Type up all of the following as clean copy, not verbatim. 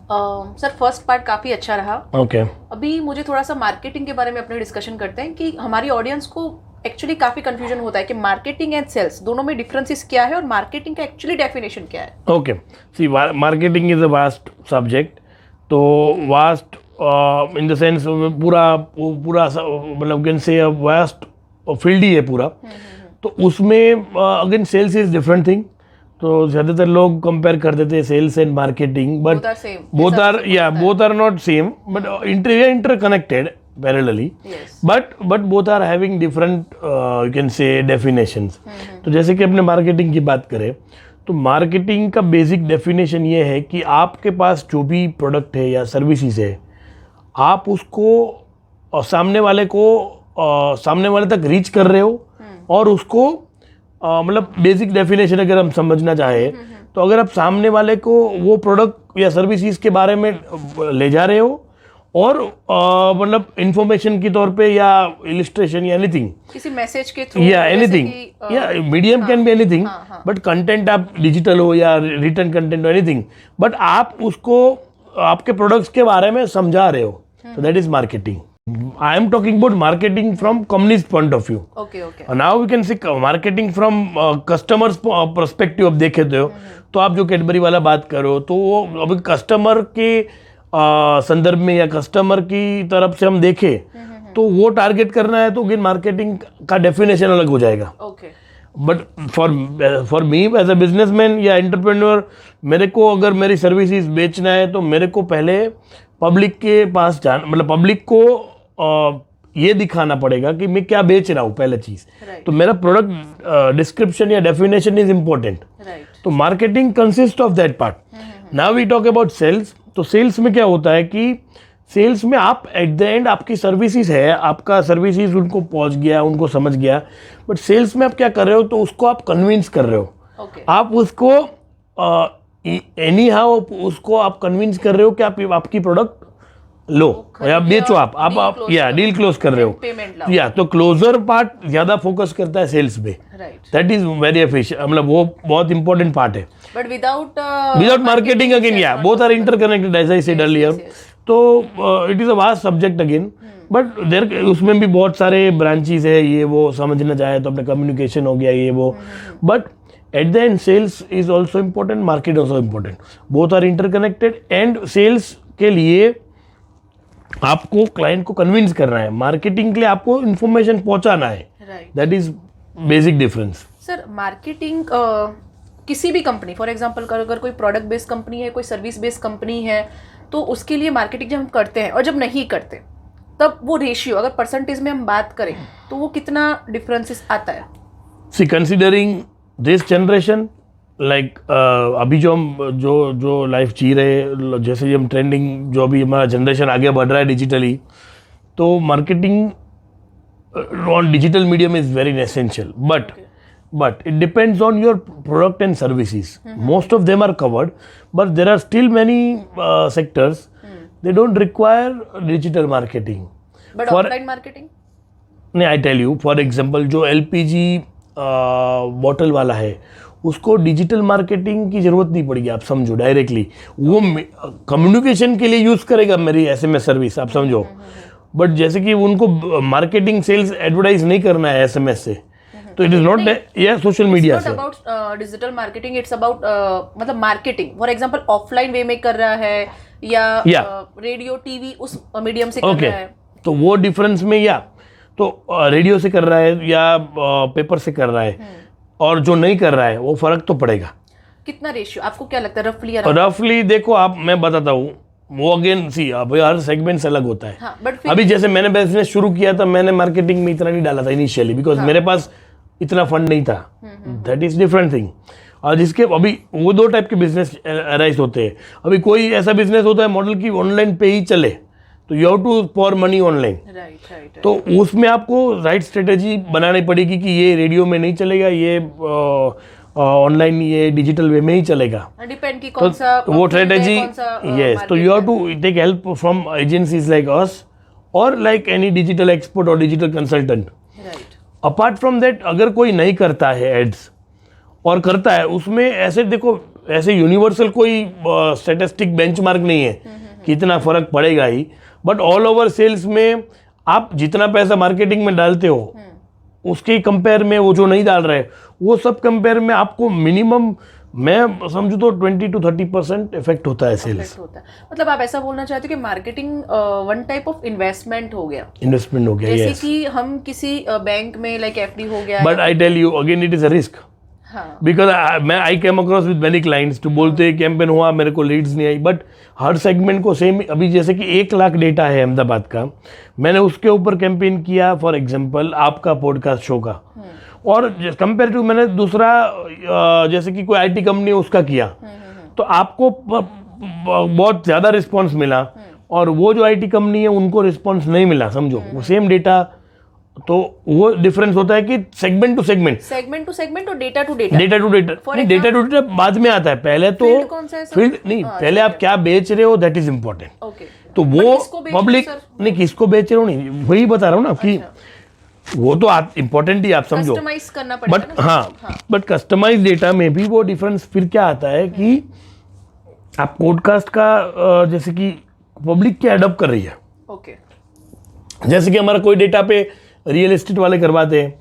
Sir first part काफ़ी अच्छा रहा। ओके अभी मुझे थोड़ा सा मार्केटिंग के बारे में अपने डिस्कशन करते हैं कि हमारी ऑडियंस को एक्चुअली काफ़ी कंफ्यूजन होता है कि मार्केटिंग एंड सेल्स दोनों में डिफरेंसेस क्या है और मार्केटिंग का एक्चुअली डेफिनेशन क्या है। Okay see marketing is a vast subject. तो वास्ट इन द सेंस पूरा मतलब कैन से वास्ट फील्ड ही है पूरा। तो उसमें again sales is different thing. तो ज़्यादातर लोग कंपेयर कर देते हैं sales and marketing, but both are not same, but interconnected parallelly, but both are having different you can say definitions. तो जैसे कि अपने मार्केटिंग की बात करें तो मार्केटिंग का बेसिक डेफिनेशन ये है कि आपके पास जो भी प्रोडक्ट है या सर्विसेज है, आप उसको सामने वाले तक रीच कर रहे हो और उसको मतलब बेसिक डेफिनेशन अगर हम समझना चाहें तो अगर आप सामने वाले को वो प्रोडक्ट या सर्विसेज के बारे में ले जा रहे हो और मतलब इंफॉर्मेशन के तौर पे या इलिस्ट्रेशन या एनीथिंग, किसी मैसेज के थ्रू या एनीथिंग, या medium can be anything, but content आप डिजिटल हो या रिटर्न कंटेंट हो एनीथिंग, बट आप उसको आपके प्रोडक्ट्स के बारे में समझा रहे हो, तो that is marketing. I am talking about marketing from company's point of view. Okay. Now we can see marketing from customers perspective. अब देखे तो आप जो कैडबरी वाला बात करो तो वो अभी कस्टमर के संदर्भ में या कस्टमर की तरफ से हम देखें तो वो टारगेट करना है तो अगेन मार्केटिंग का डेफिनेशन अलग हो जाएगा. But for me as a businessman या एंटरप्रेन्योर, मेरे को अगर मेरी सर्विसेज बेचना है तो मेरे को पहले पब्लिक के पास मतलब पब्लिक को ये दिखाना पड़ेगा कि मैं क्या बेच रहा हूँ पहले चीज़. तो मेरा प्रोडक्ट डिस्क्रिप्शन या डेफिनेशन इज इम्पोर्टेंट. तो marketing consist of that part. Now we talk about sales. तो सेल्स में क्या होता है कि सेल्स में आप एट द एंड आपकी सर्विसेज है, आपका सर्विसेज उनको पहुंच गया, उनको समझ गया, बट सेल्स में आप क्या कर रहे हो तो उसको आप कन्विंस कर रहे हो. आप उसको एनी हाउ उसको आप कन्विंस कर रहे हो कि आप आपकी प्रोडक्ट लो या बेचो. आप या डील क्लोज कर रहे हो या तो क्लोजर पार्ट ज्यादा फोकस करता है सेल्स पे. दैट इज वेरी एफिशिएंट, मतलब वो बहुत इंपॉर्टेंट पार्ट है. बट विदाउट मार्केटिंग अगेन या both are interconnected as I said earlier. तो it is a vast subject again, but there उसमें भी बहुत सारे ब्रांचेस है, ये वो समझना चाहे तो अपने कम्युनिकेशन हो गया ये वो. But at the end sales is also important, market also important. Both are interconnected and sales के लिए आपको क्लाइंट को कन्विंस करना है, मार्केटिंग के लिए आपको इन्फॉर्मेशन पहुंचाना है. That is basic difference. Sir marketing किसी भी कंपनी, फॉर एग्जांपल अगर कोई प्रोडक्ट बेस्ड कंपनी है, कोई सर्विस बेस्ड कंपनी है, तो उसके लिए मार्केटिंग जब हम करते हैं और जब नहीं करते तब वो रेशियो अगर परसेंटेज में हम बात करें तो वो कितना डिफरेंसेस आता है. सी कंसिडरिंग दिस जनरेशन लाइक अभी जो हम जो लाइफ जी रहे, जैसे हम ट्रेंडिंग जो अभी हमारा जनरेशन आगे बढ़ रहा है डिजिटली, तो marketing on digital medium is very essential. but it depends on your product and services. Most of them are covered, but there are still many sectors they don't require digital marketing. But offline marketing? नहीं, I tell you, for example, जो LPG bottle वाला है उसको digital marketing की जरूरत नहीं पड़ेगी. आप समझो डायरेक्टली वो कम्युनिकेशन के लिए यूज करेगा मेरी SMS सर्विस, आप समझो. बट जैसे कि उनको मार्केटिंग सेल्स एडवर्टाइज नहीं करना है SMS से, तो it is not social media से. About digital marketing, it's about मतलब marketing for example offline way में कर रहा है या रेडियो टीवी उस मीडियम से कर रहा है. तो वो डिफरेंस में या तो रेडियो से कर रहा है या पेपर से कर रहा है, और जो नहीं कर रहा है वो फर्क तो पड़ेगा. कितना रेशियो आपको क्या लगता है रफली? देखो आप, मैं बताता हूँ, वो अगेन सी अभी हर सेगमेंट अलग होता है. अभी जैसे मैंने बिजनेस शुरू किया था, मैंने मार्केटिंग में इतना नहीं डाला था इनिशियली, बिकॉज मेरे पास इतना फंड नहीं था. That is different thing. और जिसके अभी वो दो टाइप के बिजनेस अराइज होते हैं. अभी कोई ऐसा बिजनेस होता है मॉडल की ऑनलाइन पे ही चले, तो you have to for money online. तो उसमें आपको राइट स्ट्रेटेजी बनानी पड़ेगी कि ये रेडियो में नहीं चलेगा, ये ऑनलाइन ये डिजिटल वे में ही चलेगा. डिपेंड की कौन सा वो स्ट्रेटेजी. यस, तो you have to take help from agencies like us और लाइक एनी डिजिटल एक्सपर्ट और digital consultant. Apart from that, अगर कोई नहीं करता है एड्स और करता है, उसमें ऐसे देखो ऐसे यूनिवर्सल कोई स्टैटिस्टिक बेंचमार्क नहीं है कि इतना फर्क पड़ेगा ही, बट ऑल ओवर सेल्स में आप जितना पैसा मार्केटिंग में डालते हो उसके कंपेयर में वो जो नहीं डाल रहे वो सब कंपेयर में आपको मिनिमम मैं समझू तो 20 to 30% इफेक्ट होता है सेल्स। होता है, मतलब आप ऐसा बोलना चाहते हो कि marketing one type of investment हो गया, इन्वेस्टमेंट हो गया, जैसे yes. कि हम किसी बैंक में लाइक एफडी हो गया, but I tell you again it is a risk, because मैं I came across with many clients तो बोलते हैं कैंपेन हुआ मेरे को लीड्स नहीं आई, बट हर सेगमेंट को सेम, अभी जैसे कि 1 लाख डेटा है अहमदाबाद का, मैंने उसके ऊपर कैंपेन किया फॉर एग्जांपल आपका पॉडकास्ट शो का, और कंपेयर टू मैंने दूसरा जैसे कि कोई आईटी कंपनी उसका किया, तो आपको बहुत ज़्यादा रिस्पॉन्स मिला और वो जो आईटी कंपनी है उनको रिस्पॉन्स नहीं मिला, समझो वो सेम डेटा, तो वो डिफरेंस होता है कि सेगमेंट टू सेगमेंट और डेटा टू डेटा बाद में आता है, पहले तो फील्ड नहीं, पहले आप क्या बेच रहे हो दैट इज इम्पोर्टेंट, तो वो पब्लिक नहीं किसको बेच रहे हो नहीं, वही बता रहा हूँ ना कि वो तो इम्पोर्टेंट ही आप समझो, कस्टमाइज करना पड़ेगा, बट हाँ बट कस्टमाइज डेटा में भी वो डिफरेंस फिर क्या आता है कि आप पॉडकास्ट का जैसे कि पब्लिक क्या अडॉप्ट कर रही है, जैसे कि हमारा कोई डेटा पे रियल एस्टेट वाले करवाते हैं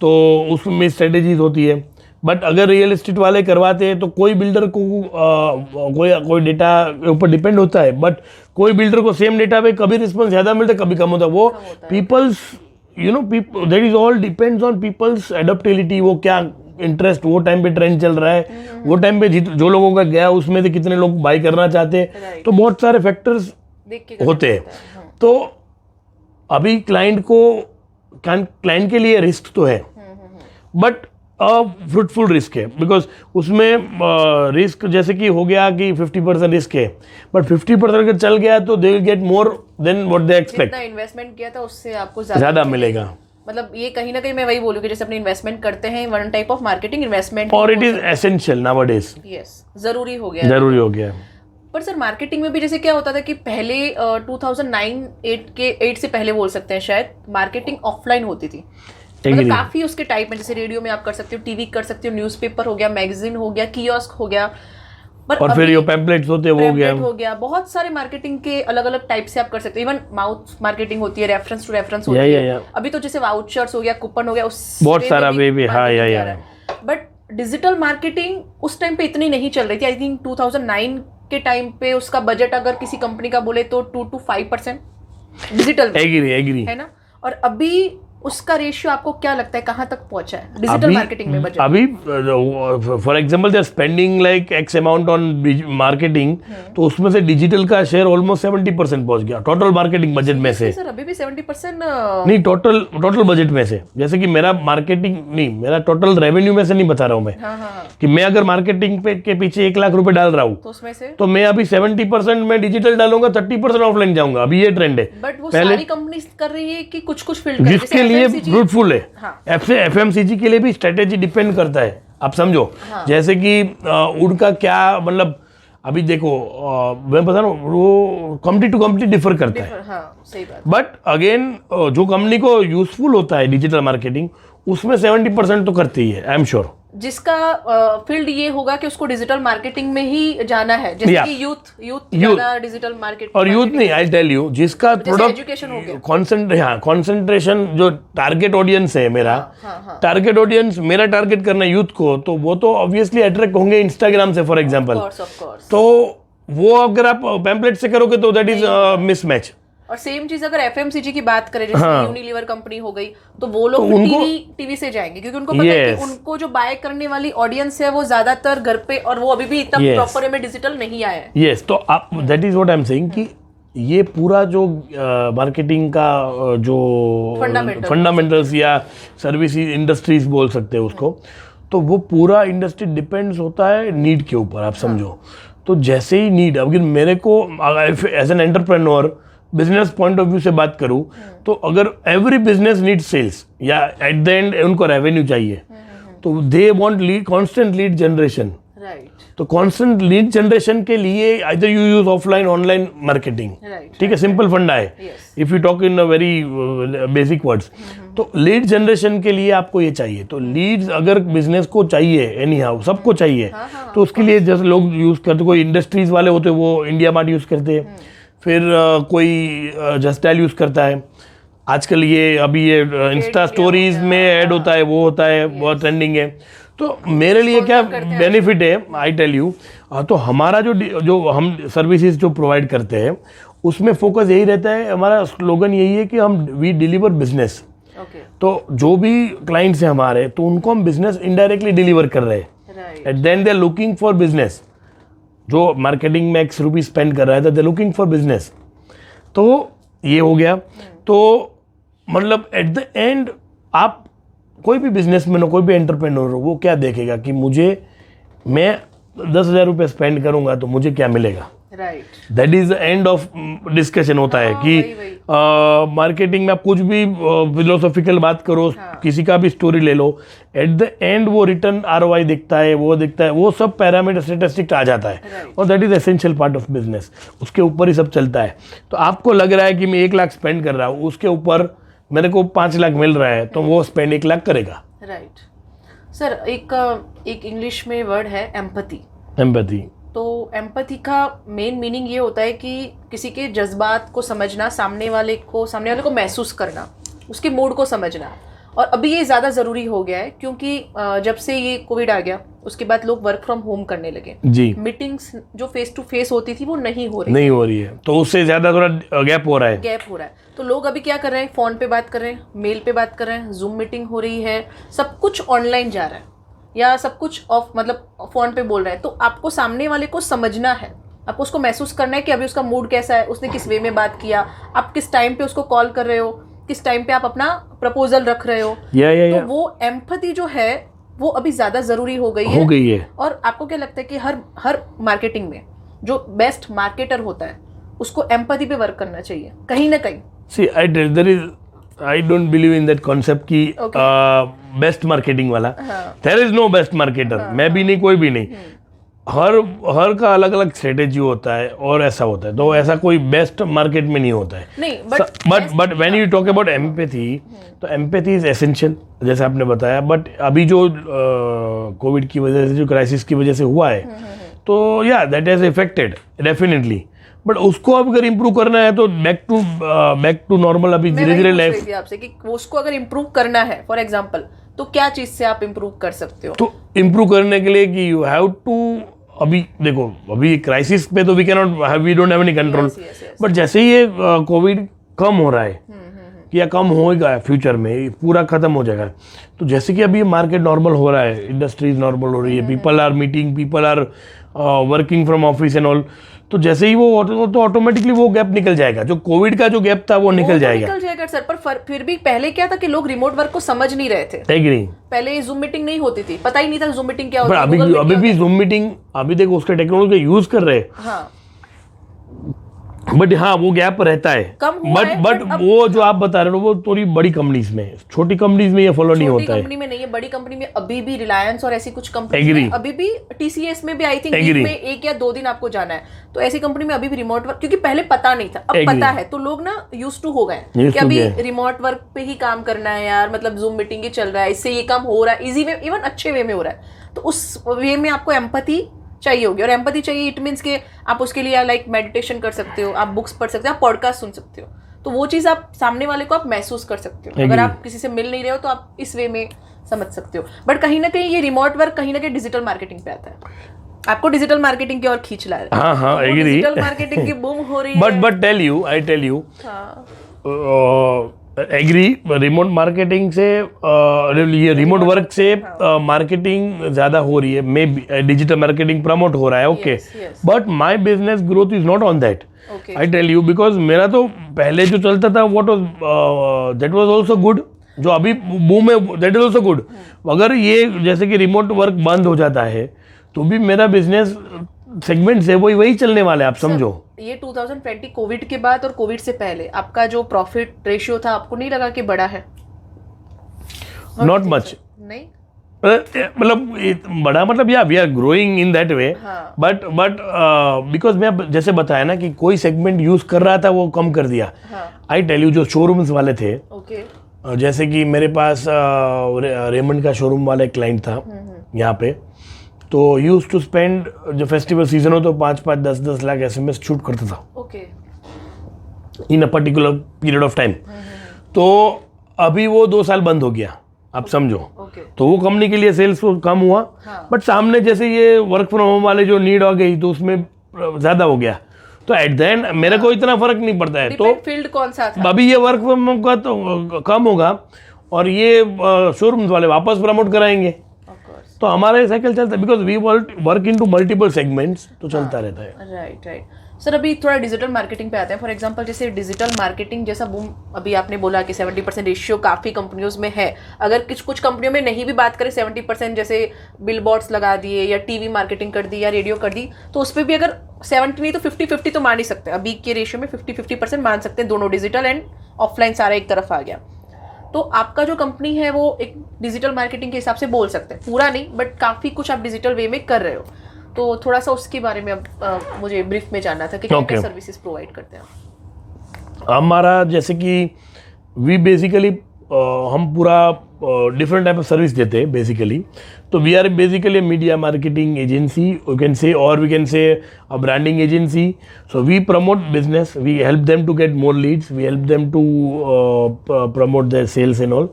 तो उसमें स्ट्रेटेजीज होती है, बट अगर रियल एस्टेट वाले करवाते हैं तो कोई बिल्डर को कोई डेटा के ऊपर डिपेंड होता है, बट कोई बिल्डर को सेम डेटा पे कभी रिस्पॉन्स ज़्यादा मिलता है कभी कम होता है, वो peoples people that is all depends on peoples adaptability, वो क्या इंटरेस्ट, वो टाइम पे ट्रेंड चल रहा है, वो टाइम पे जो लोगों का गया उसमें से कितने लोग बाई करना चाहते हैं, तो बहुत सारे फैक्टर्स होते हैं। तो अभी क्लाइंट के लिए रिस्क तो है, बट फ्रूटफुल रिस्क है, बिकॉज उसमें रिस्क जैसे कि हो गया कि 50% रिस्क है, बट 50% अगर चल गया तो they will get more than what they expect, जितना इन्वेस्टमेंट किया था उससे आपको ज़्यादा मिलेगा। मतलब ये कहीं ना कहीं मैं वही बोलूँ कि जैसे अपने इन्वेस्टमेंट करते हैं one type of marketing investment, और it is essential nowadays, yes जरूरी हो गया। पर सर मार्केटिंग में भी जैसे क्या होता था कि पहले 2009-8 से पहले बोल सकते हैं शायद, मार्केटिंग ऑफलाइन होती थी, मतलब काफी उसके टाइप में, जैसे रेडियो में आप कर सकते हो, टीवी कर सकते हो, न्यूज़पेपर हो गया, मैगजीन हो गया, कियोस्क हो गया, और फिर ये पैम्पलेट्स होते हैं, वो हो गया, बहुत सारे मार्केटिंग के अलग अलग टाइप से आप कर सकते हो, इवन माउथ मार्केटिंग होती है, रेफरेंस टू रेफरेंस होती है, अभी तो जैसे वाउचर्स हो गया, कूपन हो गया, उस बहुत सारा वे हाँ बट डिजिटल मार्केटिंग उस टाइम पे इतनी नहीं चल रही थी। आई थिंक 2009 के टाइम पे उसका बजट अगर किसी कंपनी का बोले तो 2 to 5% डिजिटल एग्री है ना, और अभी उसका रेशियो आपको क्या लगता है कहाँ तक पहुंचा है डिजिटल मार्केटिंग में बजट? अभी for example they are spending like X amount on marketing, तो उसमें से डिजिटल का शेयर ऑलमोस्ट 70% पहुंच गया टोटल मार्केटिंग बजट में से। सर अभी भी 70% नहीं, टोटल बजट में से, जैसे कि मेरा मार्केटिंग नहीं, मेरा टोटल रेवेन्यू में से नहीं बता रहा हूँ मैं, कि मैं अगर मार्केटिंग के पीछे 1 लाख रुपए डाल रहा हूँ तो उसमें से तो मैं अभी 70% में डिजिटल डालूंगा, 30% ऑफलाइन जाऊंगा, अभी ये ट्रेंड है। बट वो सारी कंपनी कर रही है कि कुछ फील्ड जिसके लिए फ्रूटफुल है, एफएमसीजी के लिए भी स्ट्रेटेजी डिपेंड करता है, आप समझो। जैसे कि उनका क्या मतलब, अभी देखो मैं बता रहा हूँ, वो कंपनी टू कंपनी डिफर करता है, सही बात। बट अगेन जो कंपनी को यूजफुल होता है डिजिटल मार्केटिंग, उसमें 70% तो करती ही है, आई एम श्योर। जिसका फील्ड ये होगा कि उसको डिजिटल मार्केटिंग में ही जाना है, जैसे कि यूथ ज्यादा डिजिटल मार्केटिंग, और यूथ नहीं, आई टेल यू, जिसका प्रोडक्ट कॉन्सेंट्रेशन जो टारगेट ऑडियंस है मेरा, टारगेट ऑडियंस मेरा टारगेट करना यूथ को, तो वो तो ऑब्वियसली अट्रैक्ट होंगे इंस्टाग्राम से फॉर एग्जांपल, तो वो अगर आप पैम्पलेट से करोगे तो दैट इज मिसमैच। और सेम चीज अगर एफएमसीजी की बात करें, जैसे यूनिलीवर कंपनी हो गई, तो वो लोग टीवी से जाएंगे, क्योंकि उनको पता है कि उनको जो बाय करने वाली ऑडियंस है वो ज्यादातर घर पे, और वो अभी भी इतना प्रॉपर में डिजिटल नहीं आया है। यस, तो आप that is what I am saying कि ये पूरा जो मार्केटिंग का जो फंडामेंटल्स या सर्विस इंडस्ट्रीज बोल सकते हैं उसको, तो वो पूरा इंडस्ट्री डिपेंड्स होता है नीड के ऊपर, आप समझो। तो जैसे ही नीड, अगर मेरे को as an entrepreneur business point of view से बात करूं, तो अगर एवरी बिजनेस नीड सेल्स, या एट द एंड उनको रेवेन्यू चाहिए, तो they want lead, constant lead generation, right. तो कॉन्स्टेंट लीड जनरेशन के लिए either you use offline online marketing, ठीक है, सिंपल फंडा है if you talk in a very basic words. तो लीड जनरेशन के लिए आपको ये चाहिए, तो लीड्स अगर बिजनेस को चाहिए एनी हाउ, सबको चाहिए, तो उसके लिए जैसे लोग यूज करते, कोई इंडस्ट्रीज वाले होते हैं वो इंडिया मार्ट यूज करते हैं, फिर कोई जस्टाइल यूज करता है, आजकल ये अभी ये इंस्टा स्टोरीज में ऐड होता है, वो होता है, बहुत ट्रेंडिंग है। तो मेरे लिए क्या बेनिफिट है, आई टेल यू, तो हमारा जो हम सर्विसेज जो प्रोवाइड करते हैं उसमें फोकस यही रहता है, हमारा स्लोगन यही है कि हम वी डिलीवर बिजनेस। तो जो भी क्लाइंट्स हैं हमारे, तो उनको हम बिजनेस इनडायरेक्टली डिलीवर कर रहे हैं, at then they are looking for business. जो मार्केटिंग में X रुपीज स्पेंड कर रहा है, तो they are looking for business. तो ये हो गया। तो मतलब एट द एंड आप कोई भी बिजनेसमैन हो, कोई भी एंटरप्रेन्योर हो, वो क्या देखेगा कि मैं 10,000 रुपये स्पेंड करूंगा तो मुझे क्या मिलेगा, right. That is the end of discussion होता है कि मार्केटिंग में आप कुछ भी फिलोसॉफिकल बात करो, किसी का भी स्टोरी ले लो, एट द एंड वो रिटर्न ROI दिखता है, वो सब पैरामीटर स्टैटिस्टिक्स आ जाता है, और that is essential part of business. उसके ऊपर ही सब चलता है। तो आपको लग रहा है कि मैं 1 लाख स्पेंड कर रहा हूँ, उसके ऊपर मेरे को 5 लाख मिल रहा है, तो वो स्पेंड 1 लाख करेगा, राइट। सर एक इंग्लिश में वर्ड है एम्पैथी। तो एम्पैथी का मेन मीनिंग ये होता है कि किसी के जज्बात को समझना, सामने वाले को महसूस करना, उसके मूड को समझना। और अभी ये ज़्यादा ज़रूरी हो गया है क्योंकि जब से ये कोविड आ गया उसके बाद लोग वर्क फ्रॉम होम करने लगे जी। मीटिंग्स जो फेस टू फेस होती थी वो नहीं हो रही है, तो उससे ज़्यादा थोड़ा गैप हो रहा है। तो लोग अभी क्या कर रहे हैं, फ़ोन पे बात कर रहे हैं, मेल पे बात कर रहे हैं, जूम मीटिंग हो रही है, सब कुछ ऑनलाइन जा रहा है, या सब कुछ ऑफ मतलब फ़ोन पे बोल रहा है। तो आपको सामने वाले को समझना है, आपको उसको महसूस करना है कि अभी उसका मूड कैसा है, उसने किस वे में बात किया, आप किस टाइम पे उसको कॉल कर रहे हो, किस टाइम पे आप अपना प्रपोजल रख रहे हो। तो वो एम्पैथी जो है वो अभी ज़्यादा ज़रूरी हो गई है। और आपको क्या लगता है कि हर मार्केटिंग में जो बेस्ट मार्केटर होता है उसको एम्पैथी पे वर्क करना चाहिए कहीं ना कहीं? See, I don't believe in that concept कि बेस्ट मार्केटिंग वाला। There is no best marketer, मैं भी नहीं, कोई भी नहीं। हर का अलग अलग स्ट्रेटेजी होता है और ऐसा होता है, तो ऐसा कोई बेस्ट मार्केट में नहीं होता है। But when you talk about empathy, तो एम्पैथी इज एसेंशियल जैसे आपने बताया। बट अभी जो कोविड की वजह से, जो क्राइसिस की वजह से हुआ है, तो या that has affected definitely. But उसको अब अगर इम्प्रूव करना है तो बैक टू नॉर्मल अभी धीरे धीरे लाइफ आपसे कि उसको अगर इम्प्रूव करना है फॉर एग्जांपल, तो क्या चीज से आप इम्प्रूव कर सकते हो? तो इम्प्रूव करने के लिए कि यू हैव टू, अभी देखो अभी क्राइसिस पे तो we don't have any control, but जैसे ही ये कोविड कम हो रहा है या कम होगा फ्यूचर में, पूरा खत्म हो जाएगा, तो जैसे कि अभी मार्केट नॉर्मल हो रहा है, इंडस्ट्रीज नॉर्मल हो रही है, people are meeting, people are working from office and all, तो जैसे ही वो तो ऑटोमेटिकली वो गैप निकल जाएगा, जो कोविड का जो गैप था वो निकल जाएगा सर। पर फिर भी पहले क्या था कि लोग रिमोट वर्क को समझ नहीं रहे थे। एग्री। पहले जूम मीटिंग नहीं होती थी, पता ही नहीं था जूम मीटिंग क्या होती है। अभी भी जूम मीटिंग, अभी देखो उसके टेक्नोलॉजी का यूज कर रहे हैं। हाँ। बट हाँ वो गैप रहता है, बट वो जो आप बता रहे हो वो थोड़ी बड़ी कंपनीज में, छोटी कंपनीज में ये फॉलो नहीं होता है। कंपनी में नहीं है, बड़ी कंपनी में अभी भी रिलायंस और ऐसी कुछ कंपनी, अभी भी TCS में भी आई थिंक वीक में 1 या 2 दिन आपको जाना है, तो ऐसी कंपनी में अभी भी रिमोट वर्क, क्योंकि पहले पता नहीं था, अब पता है, तो लोग ना यूज टू हो गए कि अभी रिमोट वर्क पे ही काम करना है यार, मतलब जूम मीटिंग ही चल रहा है, इससे ये काम हो रहा है, इजी वे, इवन अच्छे वे में हो रहा है। तो उस वे में आपको एम्पैथी चाहिए होगी, और एम्पैथी चाहिए इट मीन्स कि आप उसके लिए लाइक मेडिटेशन कर सकते हो, आप बुक्स पढ़ सकते हो, आप पॉडकास्ट सुन सकते हो, तो वो चीज़ आप सामने वाले को आप महसूस कर सकते हो। अगर आप किसी से मिल नहीं रहे हो तो आप इस वे में समझ सकते हो। बट कहीं ना कहीं ये रिमोट वर्क कहीं ना कहीं डिजिटल मार्केटिंग पे आता है, आपको डिजिटल मार्केटिंग की ओर खींच ला रहा है। हाँ एग्री। डिजिटल मार्केटिंग की बूम हो रही है। But I tell you agree, remote marketing से ये रिमोट वर्क से मार्केटिंग ज़्यादा हो रही है, मैं डिजिटल मार्केटिंग प्रमोट हो रहा है, okay, but my business growth is not on that, I tell you, because मेरा तो पहले जो चलता था दैट वाज ऑल्सो गुड, जो अभी बूम है दैट इज ऑल्सो गुड। अगर ये जैसे कि रिमोट वर्क बंद हो जाता है तो भी मेरा बिजनेस सेगमेंट से वही चलने वाला है, आप समझो। ये 2020 कोविड के बाद और कोविड से पहले आपका जो प्रॉफिट रेशियो था, आपको नहीं लगा कि बड़ा है? नॉट मच, नहीं, मतलब बड़ा मतलब या we are growing in that way, हाँ। बट बिकॉज मैं जैसे बताया ना कि कोई सेगमेंट यूज कर रहा था वो कम कर दिया. आई टेल यू, जो शोरूम्स वाले थे, ओके, जैसे कि मेरे पास रेमंड का शोरूम वाला एक क्लाइंट था यहाँ पे, तो यूज टू स्पेंड, जो फेस्टिवल सीजन हो तो 5-5, 10-10 लाख SMS शूट करता था okay, in a particular period of time. तो अभी वो 2 साल बंद हो गया, आप समझो. ओके, तो वो कंपनी के लिए सेल्स कम हुआ, बट सामने जैसे ये वर्क फ्रॉम होम वाले जो नीड आ गई तो उसमें ज़्यादा हो गया. तो एट द एंड मेरे को इतना फर्क नहीं पड़ता है. तो फील्ड कौन सा था? अभी ये वर्क फ्रॉम होम का तो कम होगा और ये शोरूम्स वाले वापस प्रमोट कराएंगे, तो हमारा साइकिल चलता है, because we work in to multiple segments, तो चलता रहता है. Right right. सर अभी थोड़ा डिजिटल मार्केटिंग पे आते हैं. फॉर एग्जांपल जैसे डिजिटल मार्केटिंग जैसा बूम अभी आपने बोला कि 70% रेशियो काफ़ी कंपनियों में है. अगर कुछ कंपनियों में नहीं भी बात करें 70%, जैसे बिलबोर्ड्स लगा दिए या टीवी मार्केटिंग कर दी या रेडियो कर दी, तो उस पर भी अगर 70 नहीं तो 50-50 तो मान ही सकते हैं. अभी के रेशियो में 50-50% मान सकते हैं, दोनों डिजिटल एंड ऑफलाइन सारा एक तरफ आ गया. तो आपका जो कंपनी है वो एक डिजिटल मार्केटिंग के हिसाब से बोल सकते हैं, पूरा नहीं बट काफ़ी कुछ आप डिजिटल वे में कर रहे हो. तो थोड़ा सा उसके बारे में अब मुझे ब्रीफ में जानना था कि क्या क्या सर्विसेज प्रोवाइड करते हैं. हमारा जैसे कि वी बेसिकली हम पूरा डिफरेंट टाइप ऑफ सर्विस देते हैं बेसिकली. तो we are basically media marketing agency, we can say, और we can say a branding agency. So we promote business, we help them to get more leads, we help them to promote their sales and all.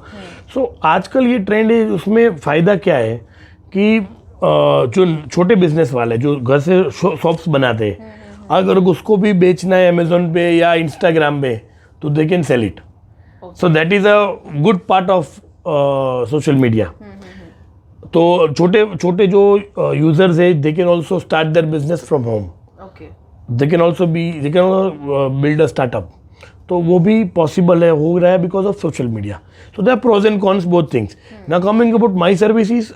So आजकल ये trend है, उसमें फ़ायदा क्या है कि जो छोटे बिजनेस वाले जो घर से शॉप्स बनाते हैं, अगर उसको भी बेचना है अमेजोन पे या इंस्टाग्राम पे, तो they can sell it. So that is a good part of social media. तो छोटे छोटे जो यूजर्स है, they can also start their business from home. They can also they can build a startup. तो वो भी पॉसिबल है, हो रहा है because of social media. So there are pros and cons, both things. Now coming about my services,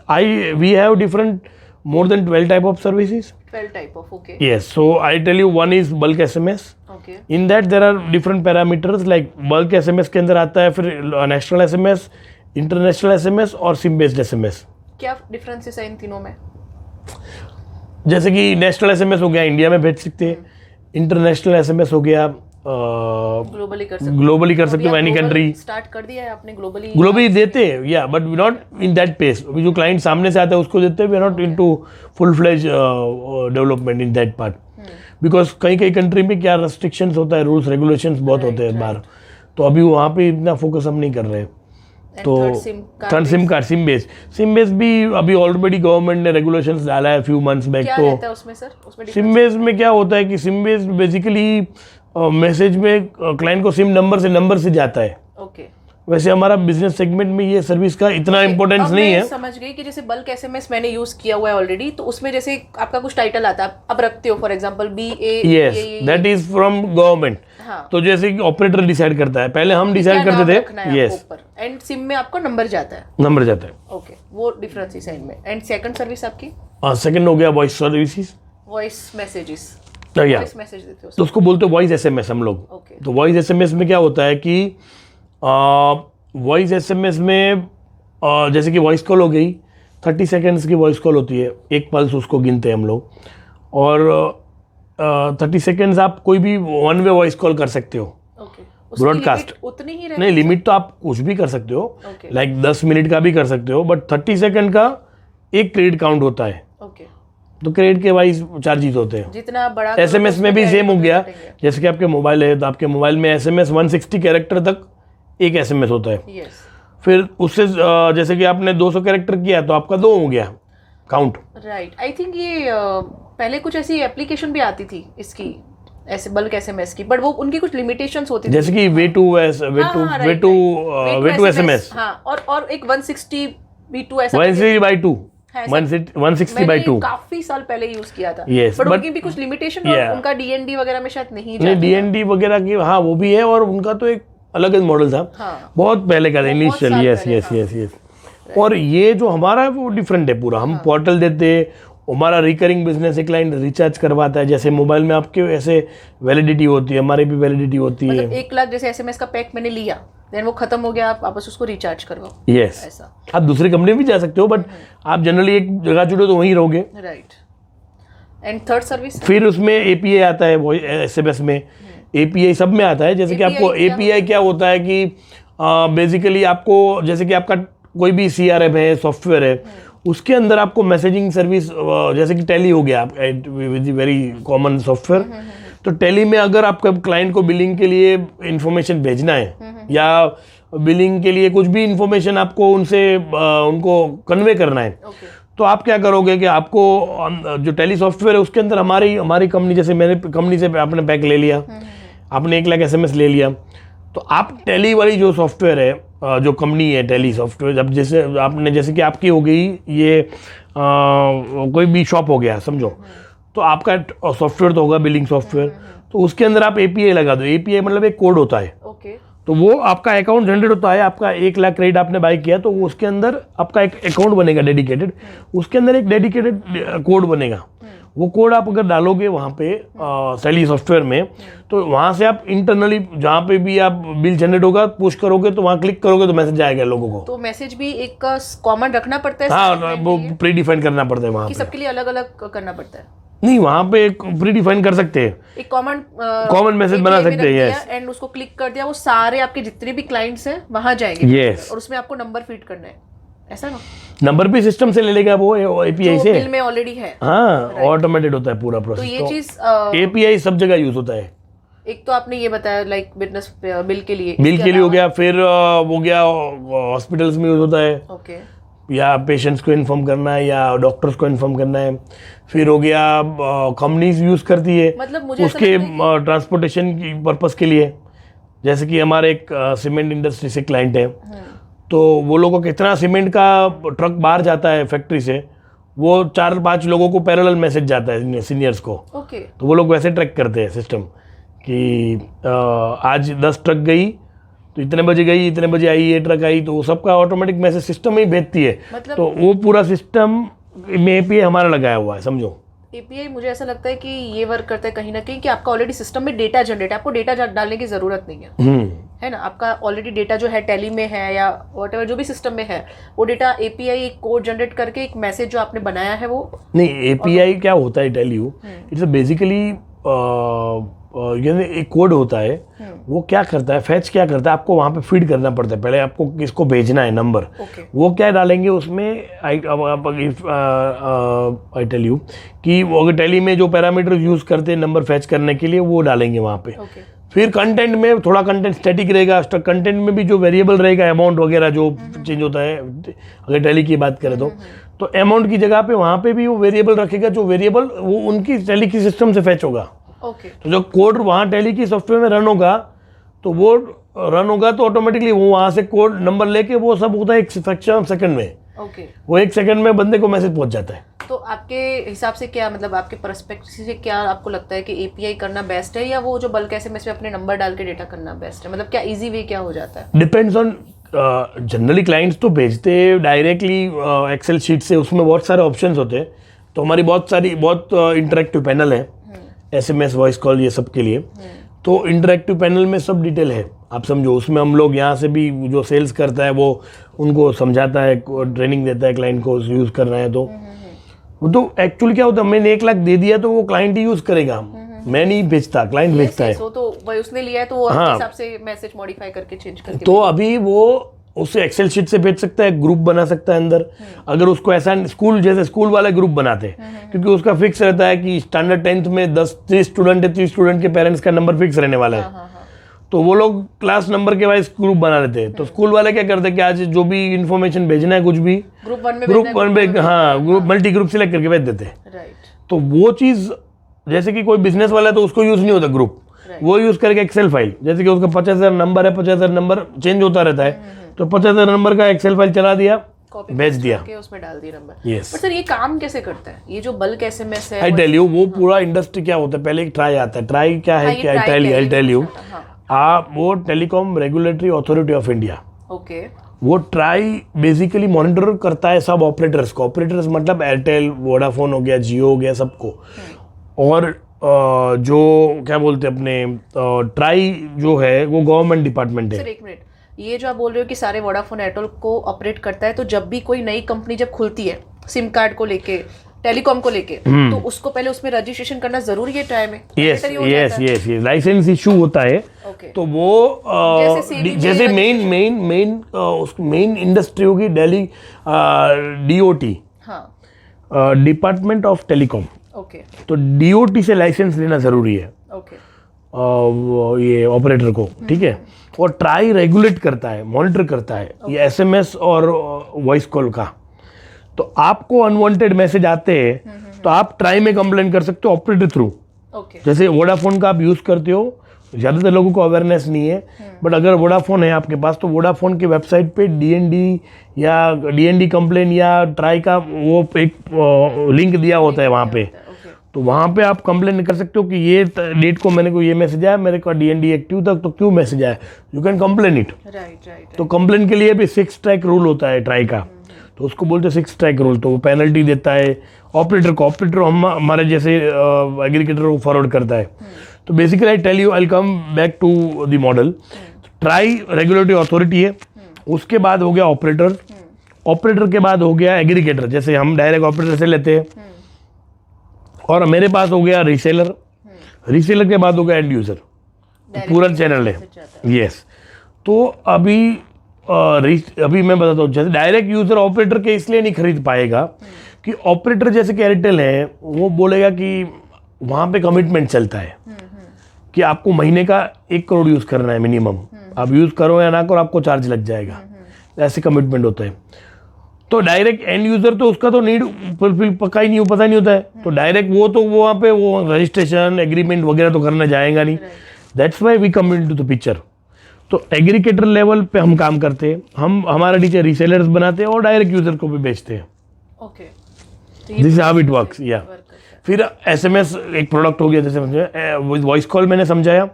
we have different, more than 12 type of services. 12 type of, okay. Yes, so I tell you, one is bulk SMS. Okay. In that there are different parameters, like bulk SMS के अंदर आता है फिर national SMS, international SMS और SIM based SMS. क्या differences है इन तीनों में? जैसे कि नेशनल SMS हो गया, इंडिया में भेज सकते हैं. इंटरनेशनल SMS हो गया, ग्लोबली कर सकते हो, एनी कंट्री. स्टार्ट कर दिया है आपने ग्लोबली? ग्लोबली देते हैं या, but we not in that pace. अभी जो क्लाइंट सामने से आता है उसको देते हैं, we are not into full fledge development in that part, because कई कई कंट्री में क्या रेस्ट्रिक्शंस होता है, रूल्स रेगुलेशंस बहुत होते हैं बाहर. तो अभी वहाँ पे इतना फोकस हम नहीं कर रहे. तो third SIM card, SIM base भी अभी ऑलरेडी गवर्नमेंट ने रेगुलेशंस डाला है फ्यू मंथ्स बैक. तो उसमें सर सिम बेस में क्या होता है कि सिम बेस बेसिकली मैसेज में क्लाइंट को सिम नंबर से जाता है. ओके. वैसे हमारा बिजनेस सेगमेंट में ये सर्विस का इतना इम्पोर्टेंस नहीं है. समझ गई कि जैसे बल्क SMS मैंने यूज किया हुआ है ऑलरेडी, तो उसमें जैसे आपका कुछ टाइटल आता है, अब रखते हो for example BA. Yes, that is from government. तो जैसे कि ऑपरेटर डिसाइड करता है, पहले हम डिसाइड करते थे. यस, एंड सिम में आपको नंबर जाता है. ओके, वो डिफरेंस है इनमें. एंड सेकंड सर्विस आपकी? सेकंड हो गया voice services, voice messages. Message देते हो तो उसको बोलते हैं वॉइस SMS हम लोग. तो वॉइस SMS में क्या होता है कि वॉइस SMS में जैसे कि वॉइस कॉल हो गई, 30 सेकेंड्स की वॉइस कॉल होती है, एक पल्स उसको गिनते हैं हम लोग. और 30 सेकेंड्स आप कोई भी वन वे वॉइस कॉल कर सकते हो. ब्रॉडकास्ट उतनी ही नहीं, लिमिट तो आप कुछ भी कर सकते हो, लाइक 10 मिनट का भी कर सकते हो, बट 30 सेकेंड का एक क्रेडिट काउंट होता है. तो क्रेडिट के वाइज चार्जेस होते हैं. जितना बड़ा SMS में भी सेम हो गया. जैसे कि आपके मोबाइल है तो आपके मोबाइल में SMS 160 कैरेक्टर तक एक SMS होता है. फिर उससे जैसे कि आपने 200 कैरेक्टर किया तो आपका 2 हो गया काउंट. राइट. आई थिंक ये पहले कुछ ऐसी एप्लीकेशन भी आती थी इसकी, ऐसे बल्क SMS की, बट वो उनकी कुछ लिमिटेशंस होती थी, जैसे कि वे टू SMS. हाँ, और एक 160 V2 ऐसा 160/2 160/2 काफी साल पहले यूज किया था. Yes, बट उनकी भी कुछ लिमिटेशन और उनका DND वगैरह में शायद नहीं जाता. DND वगैरह की, हाँ वो भी है, और उनका तो एक अलग मॉडल था. बहुत पहले का था इनिशियल. यस. और ये जो हमारा है वो डिफरेंट है पूरा. हम पोर्टल देते, हमारा रिकरिंग बिजनेस है, क्लाइंट रिचार्ज करवाता है. जैसे मोबाइल में आपके ऐसे वैलिडिटी होती है, हमारे भी वैलिडिटी होती है. 1 लाख जैसे SMS का पैक मैंने लिया देन वो खत्म हो गया, आप वापस उसको रिचार्ज करवाओ। यस, ऐसा। आप दूसरी कंपनी में भी जा सकते हो, बट आप जनरली एक जगह जुड़े तो वहीं रहोगे। राइट। And third service? फिर उसमें एपीआई आता है, वो एसएमएस में एपीआई सब में आता है। जैसे कि आपको एपीआई क्या होता है कि बेसिकली आपको, जैसे कि आपका कोई भी सीआरएम है, सॉफ्टवेयर है, उसके अंदर आपको मैसेजिंग सर्विस, जैसे कि टैली हो गया वेरी कॉमन सॉफ्टवेयर, तो टैली में अगर आपको क्लाइंट को बिलिंग के लिए इंफॉर्मेशन भेजना है या बिलिंग के लिए कुछ भी इंफॉर्मेशन आपको उनसे उनको कन्वे करना है, तो आप क्या करोगे कि आपको जो टैली सॉफ्टवेयर है उसके अंदर हमारी कंपनी, जैसे मेरे कंपनी से आपने पैक ले लिया, आपने 1 लाख एसएमएस ले लिया, तो आप टैली वाली जो सॉफ्टवेयर है, जो कंपनी है टैली सॉफ्टवेयर, जब जैसे कि आपकी हो गई ये कोई भी शॉप हो गया समझो, तो आपका सॉफ्टवेयर तो होगा बिलिंग सॉफ्टवेयर, तो उसके अंदर आप एपीआई लगा दो। एपीआई मतलब एक कोड होता है। तो वो आपका अकाउंट जनरेट होता है, आपका 1 लाख क्रेडिट आपने बाय किया, तो वो उसके अंदर आपका एक अकाउंट बनेगा डेडिकेटेड, उसके अंदर एक डेडिकेटेड कोड बनेगा। वो कोड आप अगर डालोगे वहाँ पे टैली सॉफ्टवेयर में, तो वहाँ से आप इंटरनली जहाँ पे भी आप बिल जनरेट होगा पुश करोगे, तो वहाँ क्लिक करोगे तो मैसेज आएगा लोगों को। तो मैसेज भी एक कॉमन रखना पड़ता है? हाँ, वो प्री डिफाइन करना पड़ता है वहाँ पे, सबके लिए अलग अलग करना पड़ता है? नहीं, वहाँ पे प्री डिफाइन कर सकते हैं, एक कॉमन मैसेज बना सकते हैं। यस, एंड उसको क्लिक कर दिया, वो सारे आपके जितने भी क्लाइंट्स हैं वहाँ जाएंगे। यस, और उसमें आपको नंबर फीड करना है, ऐसा ना? नंबर भी सिस्टम से ले लेगा वो एपीआई से, बिल में ऑलरेडी है। हाँ, ऑटोमेटेड होता है पूरा प्रोसेस। तो ये चीज एपीआई सब जगह यूज होता है। एक तो आपने ये बताया लाइक बिजनेस बिल के लिए हो गया, फिर वो गया हॉस्पिटल्स में यूज होता है। ओके। या पेशेंट्स को इन्फॉर्म करना है या डॉक्टर्स को इन्फॉर्म करना है। फिर हो गया कंपनीज यूज करती है, मतलब मुझे उसके ट्रांसपोर्टेशन की पर्पस के लिए। जैसे कि हमारे एक सीमेंट इंडस्ट्री से क्लाइंट है, तो वो लोगों को कितना सीमेंट का ट्रक बाहर जाता है फैक्ट्री से, वो 4-5 लोगों को पैरेलल मैसेज जाता है सीनियर्स को। ओके। तो वो लोग वैसे ट्रैक करते हैं सिस्टम कि आज 10 ट्रक गई तो इतने बजे गई, इतने बजे आई, ये ट्रक आई, तो वो सबका ऑटोमेटिक मैसेज सिस्टम में ही भेजती है। मतलब तो वो पूरा सिस्टम में एपीआई हमारा लगाया हुआ है, समझो। एपीआई मुझे ऐसा लगता है कि ये वर्क करता है कहीं ना कहीं कि आपका ऑलरेडी सिस्टम में डेटा जनरेट है, आपको डेटा डालने की जरूरत नहीं है ना? आपका ऑलरेडी डेटा जो है टैली में है या व्हाटएवर जो भी सिस्टम में है, वो डेटा एपीआई एक कोड जनरेट करके एक मैसेज जो आपने बनाया है वो नहीं। एपीआई क्या होता है, टेल यू, इट्स बेसिकली एक कोड होता है। वो क्या करता है, फैच क्या करता है, आपको वहाँ पे फीड करना पड़ता है। पहले आपको किसको भेजना है नंबर, वो क्या डालेंगे उसमें, आई टेल यू कि वो अगर टैली में जो पैरामीटर यूज करते हैं नंबर फैच करने के लिए, वो डालेंगे वहाँ पे। फिर कंटेंट में थोड़ा कंटेंट स्टैटिक रहेगा, कंटेंट में भी जो वेरिएबल रहेगा, अमाउंट वगैरह जो चेंज होता है, अगर टैली की बात करें तो अमाउंट की जगह पे वहाँ पे भी वो वेरिएबल रखेगा, जो वेरिएबल वो उनकी टैली की सिस्टम से फैच होगा। तो जो कोड वहाँ टैली की सॉफ्टवेयर में रन होगा, तो वो रन होगा तो ऑटोमेटिकली वो वहाँ से कोड नंबर लेके वो सब होता है एक फ्रैक्शन ऑफ सेकंड में। वो 1 सेकंड में बंदे को मैसेज पहुंच जाता है। तो आपके हिसाब से क्या, मतलब आपके पर्सपेक्टिव से क्या आपको लगता है कि एपीआई करना बेस्ट है या वो जो बल्क एसएमएस में अपने नंबर डाल के डेटा करना बेस्ट है? मतलब क्या इजी वे क्या हो जाता है? डिपेंड्स ऑन, जनरली क्लाइंट्स तो भेजते हैं डायरेक्टली एक्सेल शीट से, उसमें बहुत सारे ऑप्शंस होते हैं। तो हमारी बहुत इंटरेक्टिव पैनल है, एसएमएस, वॉइस कॉल, ये सब के लिए। तो इंटरेक्टिव पैनल में सब डिटेल है, आप समझो। उसमें हम लोग यहाँ से भी जो सेल्स करता है वो उनको समझाता है, ट्रेनिंग देता है क्लाइंट को यूज़ करना है। तो एक्चुअली क्या होता है, मैंने 1 लाख दे दिया तो वो क्लाइंट ही यूज़ करेगा, मैं नहीं भेजता, क्लाइंट भेजता है। तो भाई उसने लिया है तो वो अपने हिसाब से मैसेज मॉडिफाई करके चेंज करके, तो अभी वो उससे एक्सेल शीट से भेज सकता है, ग्रुप बना सकता है अंदर। अगर उसको ऐसा स्कूल वाले ग्रुप बनाते हैं, क्योंकि उसका फिक्स रहता है कि स्टैंडर्ड 10th में 30 स्टूडेंट है, 30 स्टूडेंट के पेरेंट्स का नंबर फिक्स रहने वाला है। तो वो लोग क्लास नंबर के वाइज ग्रुप बना लेते हैं। तो स्कूल वाले क्या करते हैं कि आज जो भी इन्फॉर्मेशन भेजना है, कुछ भी ग्रुप वन में हाँ ग्रुप मल्टी ग्रुप सिलेक्ट करके भेज देते हैं। तो वो चीज़, जैसे कि कोई बिजनेस वाला है तो उसको यूज़ नहीं होता ग्रुप, वो यूज़ करके एक्सेल फाइल, जैसे कि उसका 50,000 नंबर है, 50,000 नंबर चेंज होता रहता है, तो 50,000 नंबर का एक्सेल फाइल चला दिया, भेज दिया, उसमें डाल दिया नंबर। यस। पर सर ये काम कैसे करता है, ये जो बल्क एसएमएस है? आई टेल यू, वो पूरा इंडस्ट्री क्या होता है, पहले एक ट्राई आता है। ट्राई क्या है, क्या आई टेल यू, वो telecom regulatory authority of India, वो ट्राई बेसिकली मॉनिटर करता है सब ऑपरेटर्स को। ऑपरेटर्स मतलब एयरटेल, वोडाफोन हो गया, जियो हो गया, सबको। और जो क्या बोलते हैं अपने ट्राई जो है वो गवर्नमेंट डिपार्टमेंट है। सर एक मिनट, ये जो आप बोल रहे हो कि सारे वोडाफोन एयरटेल को ऑपरेट करता है, तो जब भी कोई नई कंपनी जब खुलती है सिम कार्ड को लेके, टेलीकॉम को लेके, तो उसको पहले उसमें रजिस्ट्रेशन करना जरूरी है टाइम में? Yes yes yes yes, license issue होता है। Okay. तो वो जैसे मेन इंडस्ट्री होगी दिल्ली DOT, हाँ, डिपार्टमेंट ऑफ टेलीकॉम। ओके तो DOT से लाइसेंस लेना ज़रूरी है ओके ये ऑपरेटर को, ठीक है। और ट्राई रेगुलेट करता है, मॉनिटर करता है ये SMS और वॉइस कॉल का। तो आपको अनवांटेड मैसेज आते हैं तो आप ट्राई में कंप्लेन कर सकते हो ऑपरेटर थ्रू। ओके जैसे वोडाफोन का आप यूज़ करते हो, ज़्यादातर लोगों को अवेयरनेस नहीं है, बट अगर वोडाफोन है आपके पास तो वोडाफोन की वेबसाइट पे DND या DND कंप्लेन या ट्राई का वो एक लिंक दिया होता है वहाँ पे। ओके तो वहाँ पे आप कंप्लेन कर सकते हो कि ये डेट को मेरे को ये मैसेज आया, मेरे को DND एक्टिव तक तो क्यों मैसेज आया, you can complain it. Right right तो कंप्लेन के लिए भी 6 स्ट्राइक रूल होता है ट्राई का, तो उसको बोलते हैं 6 स्ट्राइक रूल। तो वो पेनल्टी देता है ऑपरेटर को, ऑपरेटर हमारे जैसे एग्रीगेटर को फॉरवर्ड करता है। तो basically I tell you, I come back to the model. TRAI regulatory authority है, उसके बाद हो गया ऑपरेटर, ऑपरेटर के बाद हो गया एग्रीगेटर, जैसे हम डायरेक्ट ऑपरेटर से लेते हैं, और मेरे पास हो गया रीसेलर, रीसेलर के बाद हो गया एंड यूज़र। तो पूरा चैनल है, यस। तो अभी मैं बताता हूँ, जैसे डायरेक्ट यूज़र ऑपरेटर के इसलिए नहीं खरीद पाएगा कि ऑपरेटर जैसे कि एयरटेल है, वो बोलेगा कि वहाँ पे कमिटमेंट चलता है कि आपको महीने का 1 करोड़ यूज़ करना है मिनिमम, आप यूज़ करो या ना करो आपको चार्ज लग जाएगा, ऐसे कमिटमेंट होता है। तो डायरेक्ट एंड यूज़र तो उसका तो नीड फुलफिल पता ही नहीं होता है। तो डायरेक्ट वो वहाँ पे वो रजिस्ट्रेशन एग्रीमेंट वगैरह तो करना जाएगा नहीं। That's why we come in to the picture. तो एग्रीगेटर लेवल पे हम काम करते हैं, हम हमारा नीचे रीसेलर्स बनाते हैं और डायरेक्ट यूज़र को भी बेचते हैं। Okay, this is how it works. या फिर SMS एक प्रोडक्ट हो गया, जैसे वॉइस कॉल मैंने समझाया।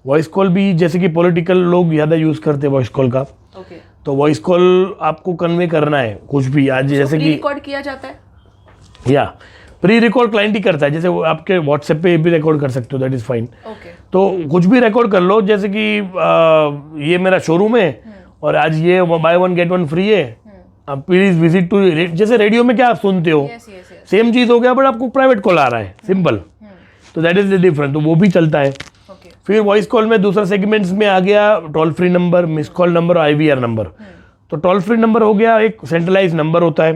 वॉइस कॉल भी जैसे कि पॉलिटिकल लोग ज़्यादा यूज़ करते हैं वॉइस कॉल का। ओके, तो वॉइस कॉल आपको कन्वे करना है कुछ भी, आज जैसे कि रिकॉर्ड किया जाता है, या प्री रिकॉर्ड क्लाइंट ही करता है, जैसे वो आपके व्हाट्सएप पे भी रिकॉर्ड कर सकते हो, दैट इज़ फाइन। ओके, तो कुछ भी रिकॉर्ड कर लो, जैसे कि ये मेरा शोरूम है और आज ये बाय 1 गेट 1 फ्री है, आप प्लीज विजिट टू, जैसे रेडियो में क्या आप सुनते हो यस यस यस, सेम चीज़ हो गया, बट आपको प्राइवेट कॉल आ रहा है, सिंपल। तो दैट इज द डिफरेंस, तो वो भी चलता है। ओके, फिर वॉइस कॉल में दूसरा सेगमेंट्स में आ गया toll free number, miss call number और IVR नंबर। तो टोल फ्री नंबर हो गया एक सेंट्रलाइज नंबर होता है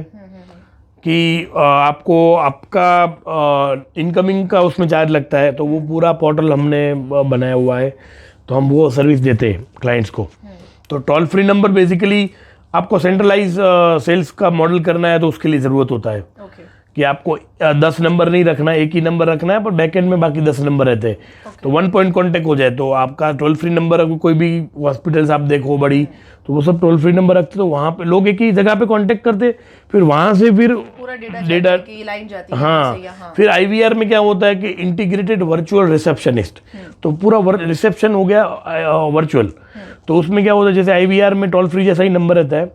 कि आपको आपका इनकमिंग का उसमें चार्ज लगता है, तो वो पूरा पोर्टल हमने बनाया हुआ है, तो हम वो सर्विस देते हैं क्लाइंट्स को। तो टोल फ्री नंबर बेसिकली आपको सेंट्रलाइज सेल्स का मॉडल करना है, तो उसके लिए ज़रूरत होता है ओके, कि आपको 10 नंबर नहीं रखना है, एक ही नंबर रखना है, पर बैकएंड में बाकी 10 नंबर रहते हैं। तो 1 पॉइंट कॉन्टेक्ट हो जाए, तो आपका टोल फ्री नंबर, अगर कोई भी हॉस्पिटल्स आप देखो बड़ी, तो वो सब टोल फ्री नंबर रखते, तो वहाँ पे लोग एक ही जगह पे कांटेक्ट करते, फिर वहाँ से फिर पूरा डेटा की लाइन जाती है हाँ। से यहाँ। फिर IVR में क्या होता है कि इंटीग्रेटेड वर्चुअल रिसेप्शनिस्ट, तो पूरा रिसेप्शन हो गया वर्चुअल। तो उसमें क्या होता है, जैसे IVR में टोल फ्री जैसा ही नंबर रहता है,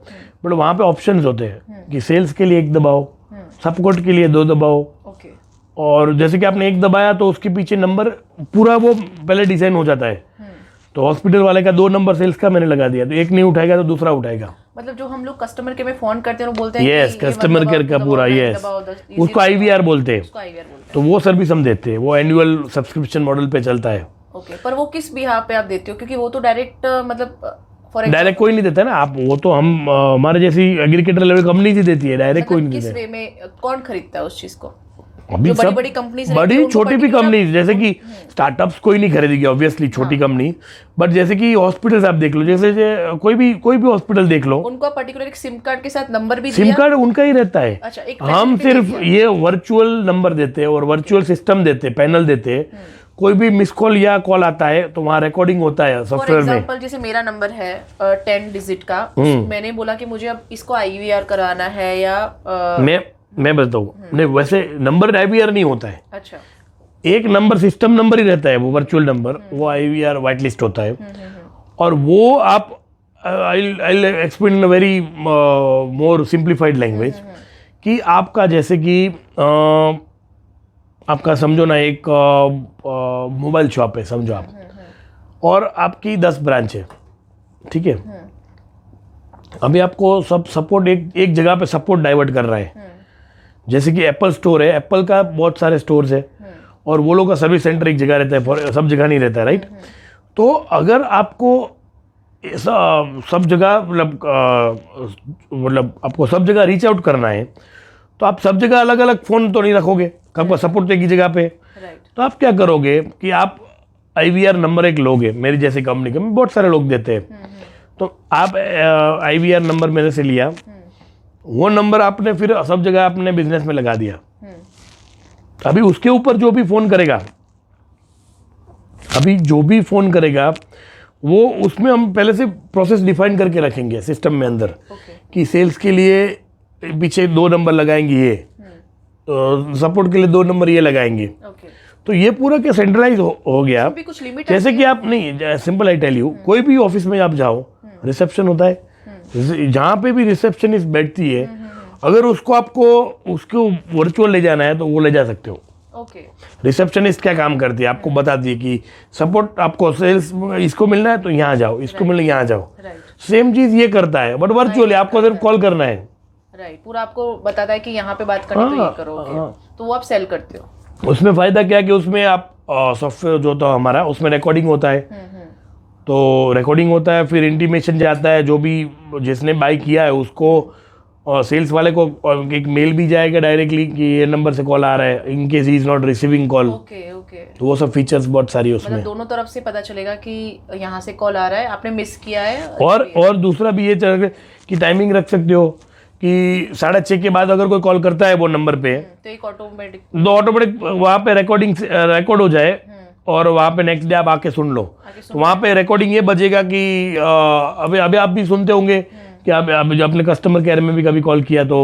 बट वहाँ पे ऑप्शंस होते हैं कि सेल्स के लिए 1 दबाओ, सपोर्ट के लिए 2 दबाओ, ओके, और जैसे कि आपने 1 दबाया तो उसके पीछे नंबर पूरा वो पहले डिजाइन हो जाता है। तो हॉस्पिटल वाले का 2 नंबर सेल्स का मैंने लगा दिया, तो एक नहीं उठाएगा तो दूसरा उठाएगा। मतलब जो हम लोग कस्टमर केयर में फोन करते हैं वो बोलते हैं यस, कस्टमर केयर का पूरा, यस, उसको IVR बोलते हैं। उसको IVR बोलते हैं। तो वो सर्विस हम देते हैं, वो एनुअल सब्सक्रिप्शन मॉडल पे चलता है। ओके, पर वो किस बिहाफ पे आप देते हो, क्योंकि वो तो डायरेक्ट मतलब फॉर डायरेक्ट कोई नहीं देता ना, आप वो तो हम हमारे जैसी एग्रीगेटर लेवल कंपनी ही देती है, डायरेक्ट कोई नहीं किस देता। वे में कौन खरीदता है उस चीज को? अभी जो सब बड़ी-बड़ी कंपनीज बड़ी छोटी भी कंपनीज, जैसे कि स्टार्टअप्स कोई नहीं खरीदेगी ऑब्वियसली, छोटी कंपनी, बट जैसे कि हॉस्पिटल्स आप देख लो, जैसे कोई भी हॉस्पिटल देख लो, उनको पर्टिकुलर एक सिम कार्ड के साथ नंबर भी सिम दिया? कार्ड उनका ही रहता है। अच्छा, एक हम facility सिर्फ दे दिया। ये वर्चुअल नंबर देते हैं और वर्चुअल सिस्टम देते हैं, पैनल देते हैं। कोई भी मिस कॉल या कॉल आता है तो वहाँ रिकॉर्डिंग होता है फॉर सॉफ्टवेयर में। एग्जांपल जैसे मेरा नंबर है 10 डिजिट का, मैंने बोला कि मुझे अब इसको IVR कराना है या मैं बताऊँ, नहीं वैसे नंबर IVR नहीं होता है, अच्छा, एक नंबर सिस्टम नंबर ही रहता है, वो वर्चुअल नंबर, वो IVR वाइट लिस्ट होता है। और वो आप I explain in a very more simplified language कि आपका जैसे कि आपका समझो ना एक मोबाइल शॉप है समझो आप, और आपकी 10 ब्रांच है, ठीक है। अभी आपको सब सपोर्ट एक जगह पे सपोर्ट डाइवर्ट कर रहा है। जैसे कि एप्पल स्टोर है, एप्पल का बहुत सारे स्टोर्स है और वो लोग का सर्विस सेंटर एक जगह रहता है, सब जगह नहीं रहता है, राइट। तो अगर आपको सब जगह मतलब आपको सब जगह रीच आउट करना है तो आप सब जगह अलग अलग फ़ोन तो नहीं रखोगे, आपका सपोर्ट तो एक ही जगह पे। तो आप क्या करोगे कि आप IVR नंबर एक लोगे, मेरी जैसी कंपनी के में बहुत सारे लोग देते हैं। तो आप IVR नंबर मेरे से लिया, वो नंबर आपने फिर सब जगह अपने बिजनेस में लगा दिया। अभी उसके ऊपर जो भी फ़ोन करेगा, वो उसमें हम पहले से प्रोसेस डिफाइन करके रखेंगे सिस्टम में अंदर कि सेल्स के लिए पीछे 2 नंबर लगाएंगे, ये सपोर्ट के लिए 2 नंबर ये लगाएंगे। तो ये पूरा क्या सेंट्रलाइज हो गया। कुछ लिमिट जैसे कि आप नहीं, सिंपल आई टेल यू, कोई भी ऑफिस में आप जाओ, रिसेप्शन होता है, जहाँ पे भी रिसेप्शनिस्ट बैठती है, अगर आपको उसको वर्चुअल ले जाना है तो वो ले जा सकते हो। रिसेप्शनिस्ट क्या काम करती है, आपको बताती है कि सपोर्ट आपको सेल्स इसको मिलना है तो यहाँ जाओ, इसको मिलना है यहाँ जाओ। सेम चीज ये करता है बट वर्चुअली, आपको सिर्फ कॉल करना है। पूरा आपको बताता है कि यहाँ पे बात करनी तो ये करोगे, तो वो आप सेल करते हो। उसमें फायदा क्या है कि उसमें आप सॉफ्टवेयर जो होता है हमारा, उसमें रिकॉर्डिंग होता है। तो रिकॉर्डिंग होता है, फिर इंटीमेशन जाता है, जो भी जिसने बाई किया है उसको और सेल्स वाले को एक मेल भी जाएगा डायरेक्टली कि ये नंबर से कॉल आ रहा है, in case he is not receiving call. तो वो सब फीचर्स बहुत सारी उसमें, मतलब दोनों तरफ से पता चलेगा कि यहाँ से कॉल आ रहा है, आपने मिस किया है। और दूसरा भी ये कि टाइमिंग रख सकते हो कि 6:30 के बाद अगर कोई कॉल करता है वो नंबर पे, तो एक ऑटोमेटिक वहाँ पे रिकॉर्ड हो जाए और वहाँ पे नेक्स्ट डे आप आके सुन लो। तो वहाँ पे रिकॉर्डिंग ये बजेगा कि अभी आप भी सुनते होंगे कि आप अपने कस्टमर केयर में भी कभी कॉल किया तो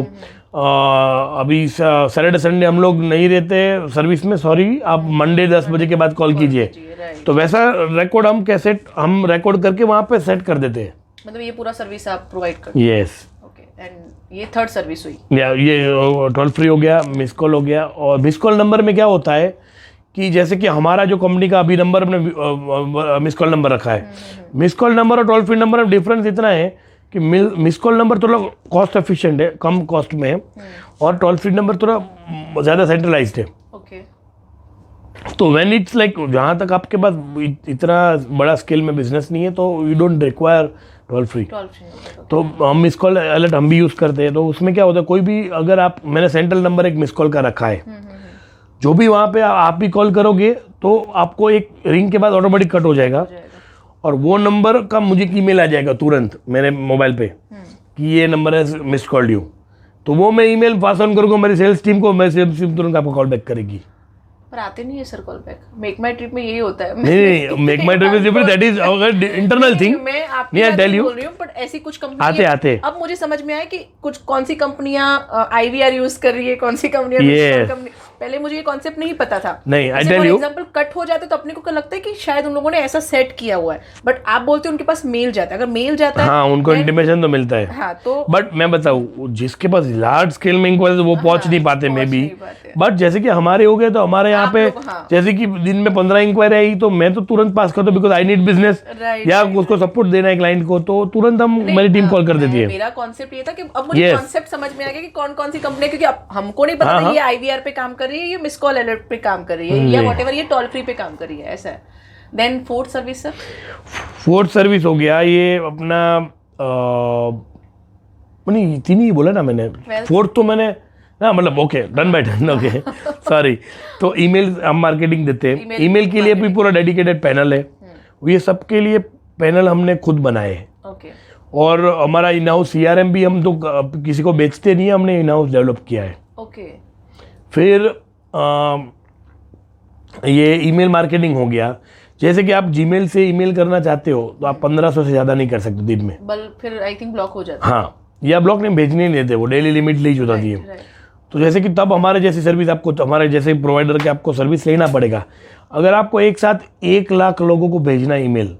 अभी सैटरडे संडे हम लोग नहीं रहते सर्विस में, सॉरी, आप मंडे 10 बजे के बाद कॉल कीजिए। तो वैसा रिकॉर्ड हम रिकॉर्ड करके वहाँ पे सेट कर देते हैं। मतलब ये पूरा सर्विस आप प्रोवाइड करते हैं? यस। एंड ये थर्ड सर्विस हुई। ये टोल फ्री हो गया, मिस कॉल हो गया। और मिस कॉल नंबर में क्या होता है कि जैसे कि हमारा जो कंपनी का अभी नंबर हमने मिस कॉल नंबर रखा है, मिस कॉल नंबर और टोल फ्री नंबर में डिफरेंस इतना है कि मिस कॉल नंबर थोड़ा कॉस्ट एफिशिएंट है, कम कॉस्ट में है, और टोल फ्री नंबर थोड़ा ज़्यादा सेंट्रलाइज्ड है। तो व्हेन इट्स लाइक, जहाँ तक आपके पास इतना बड़ा स्केल में बिजनेस नहीं है तो you don't require toll free. तो हम मिस कॉल अलर्ट हम भी यूज़ करते हैं। तो उसमें क्या होता है, कोई भी अगर मैंने सेंट्रल नंबर एक मिस कॉल का रखा है, जो भी वहाँ पे आप भी कॉल करोगे तो आपको एक रिंग के बाद ऑटोमेटिक कट हो जाएगा और वो नंबर का मुझे ईमेल आ जाएगा तुरंत मेरे मोबाइल पे कि ये नंबर है मिस कॉल्ड यू। तो वो मैं ईमेल पास ऑन करूँगा मेरी सेल्स टीम को, मेरी सेल्स टीम तुरंत आपको कॉल बैक करेगी। पर आते नहीं है सर कॉल बैक। मेक माई ट्रिप में यही होता है। नहीं, make my trip is that is internal thing. मैं आपकी बात नहीं बोल रही हूँ, बट ऐसी कुछ कंपनी आते अब मुझे समझ में आया कि कौन सी कंपनियां IVR यूज कर रही है, कौन सी कंपनियां पहले मुझे ये कॉन्सेप्ट नहीं पता था। नहीं, I tell you, example cut हो जाते तो अपने को लगता है कि शायद उन लोगों ने ऐसा सेट किया हुआ है, बट आप बोलते हो उनके पास मेल जाता है। अगर मेल जाता है, हाँ, उनको इंटीमेशन तो मिलता है। हाँ, तो बट मैं बताऊँ, जिसके पास लार्ज स्केल में इंक्वायरी वो पहुंच नहीं पाते मे बी, बट जैसे कि हमारे हो गए तो हमारे यहाँ पे जैसे कि दिन में 15 इंक्वायरी आई तो मैं तो तुरंत पास करता हूँ, बिकॉज आई नीड बिजनेस या उसको सपोर्ट देना है क्लाइंट को, तो तुरंत मेरी टीम कॉल कर देती है। मेरा कॉन्सेप्ट ये था कि अब मुझे कॉन्सेप्ट समझ में आ गया कि कौन सी कंपनी, क्योंकि अब हमको नहीं पता था ये IVR पे काम कर रही है, ये मिस कॉल अलर्ट पे काम कर रही है, या व्हाटएवर ये टोल फ्री पे काम कर रही है, ऐसा है। Then fourth service sir? Fourth service हो गया ये अपना नहीं, तीन ही बोला ना मैंने, फोर्थ तो मैंने ना, मतलब okay, done by done, okay sorry. तो ईमेल हम मार्केटिंग देते हैं, ईमेल के लिए भी पूरा डेडिकेटेड पैनल है, ये सबके लिए पैनल हमने खुद बनाए हैं। और हमारा इन हाउस CRM भी हम तो किसी को बेचते नहीं है, हमने इन हाउस डेवलप किया है। फिर ये ईमेल मार्केटिंग हो गया। जैसे कि आप जीमेल से ईमेल करना चाहते हो तो आप 1500 से ज़्यादा नहीं कर सकते दिन में, फिर आई थिंक ब्लॉक हो जाता है। हाँ, या ब्लॉक नहीं, भेजने नहीं देते, वो डेली लिमिट लीज हो जाती है। तो जैसे कि तब हमारे जैसी सर्विस आपको, हमारे जैसे प्रोवाइडर के आपको सर्विस लेना पड़ेगा। अगर आपको एक साथ 1 लाख लोगों को भेजना ईमेल,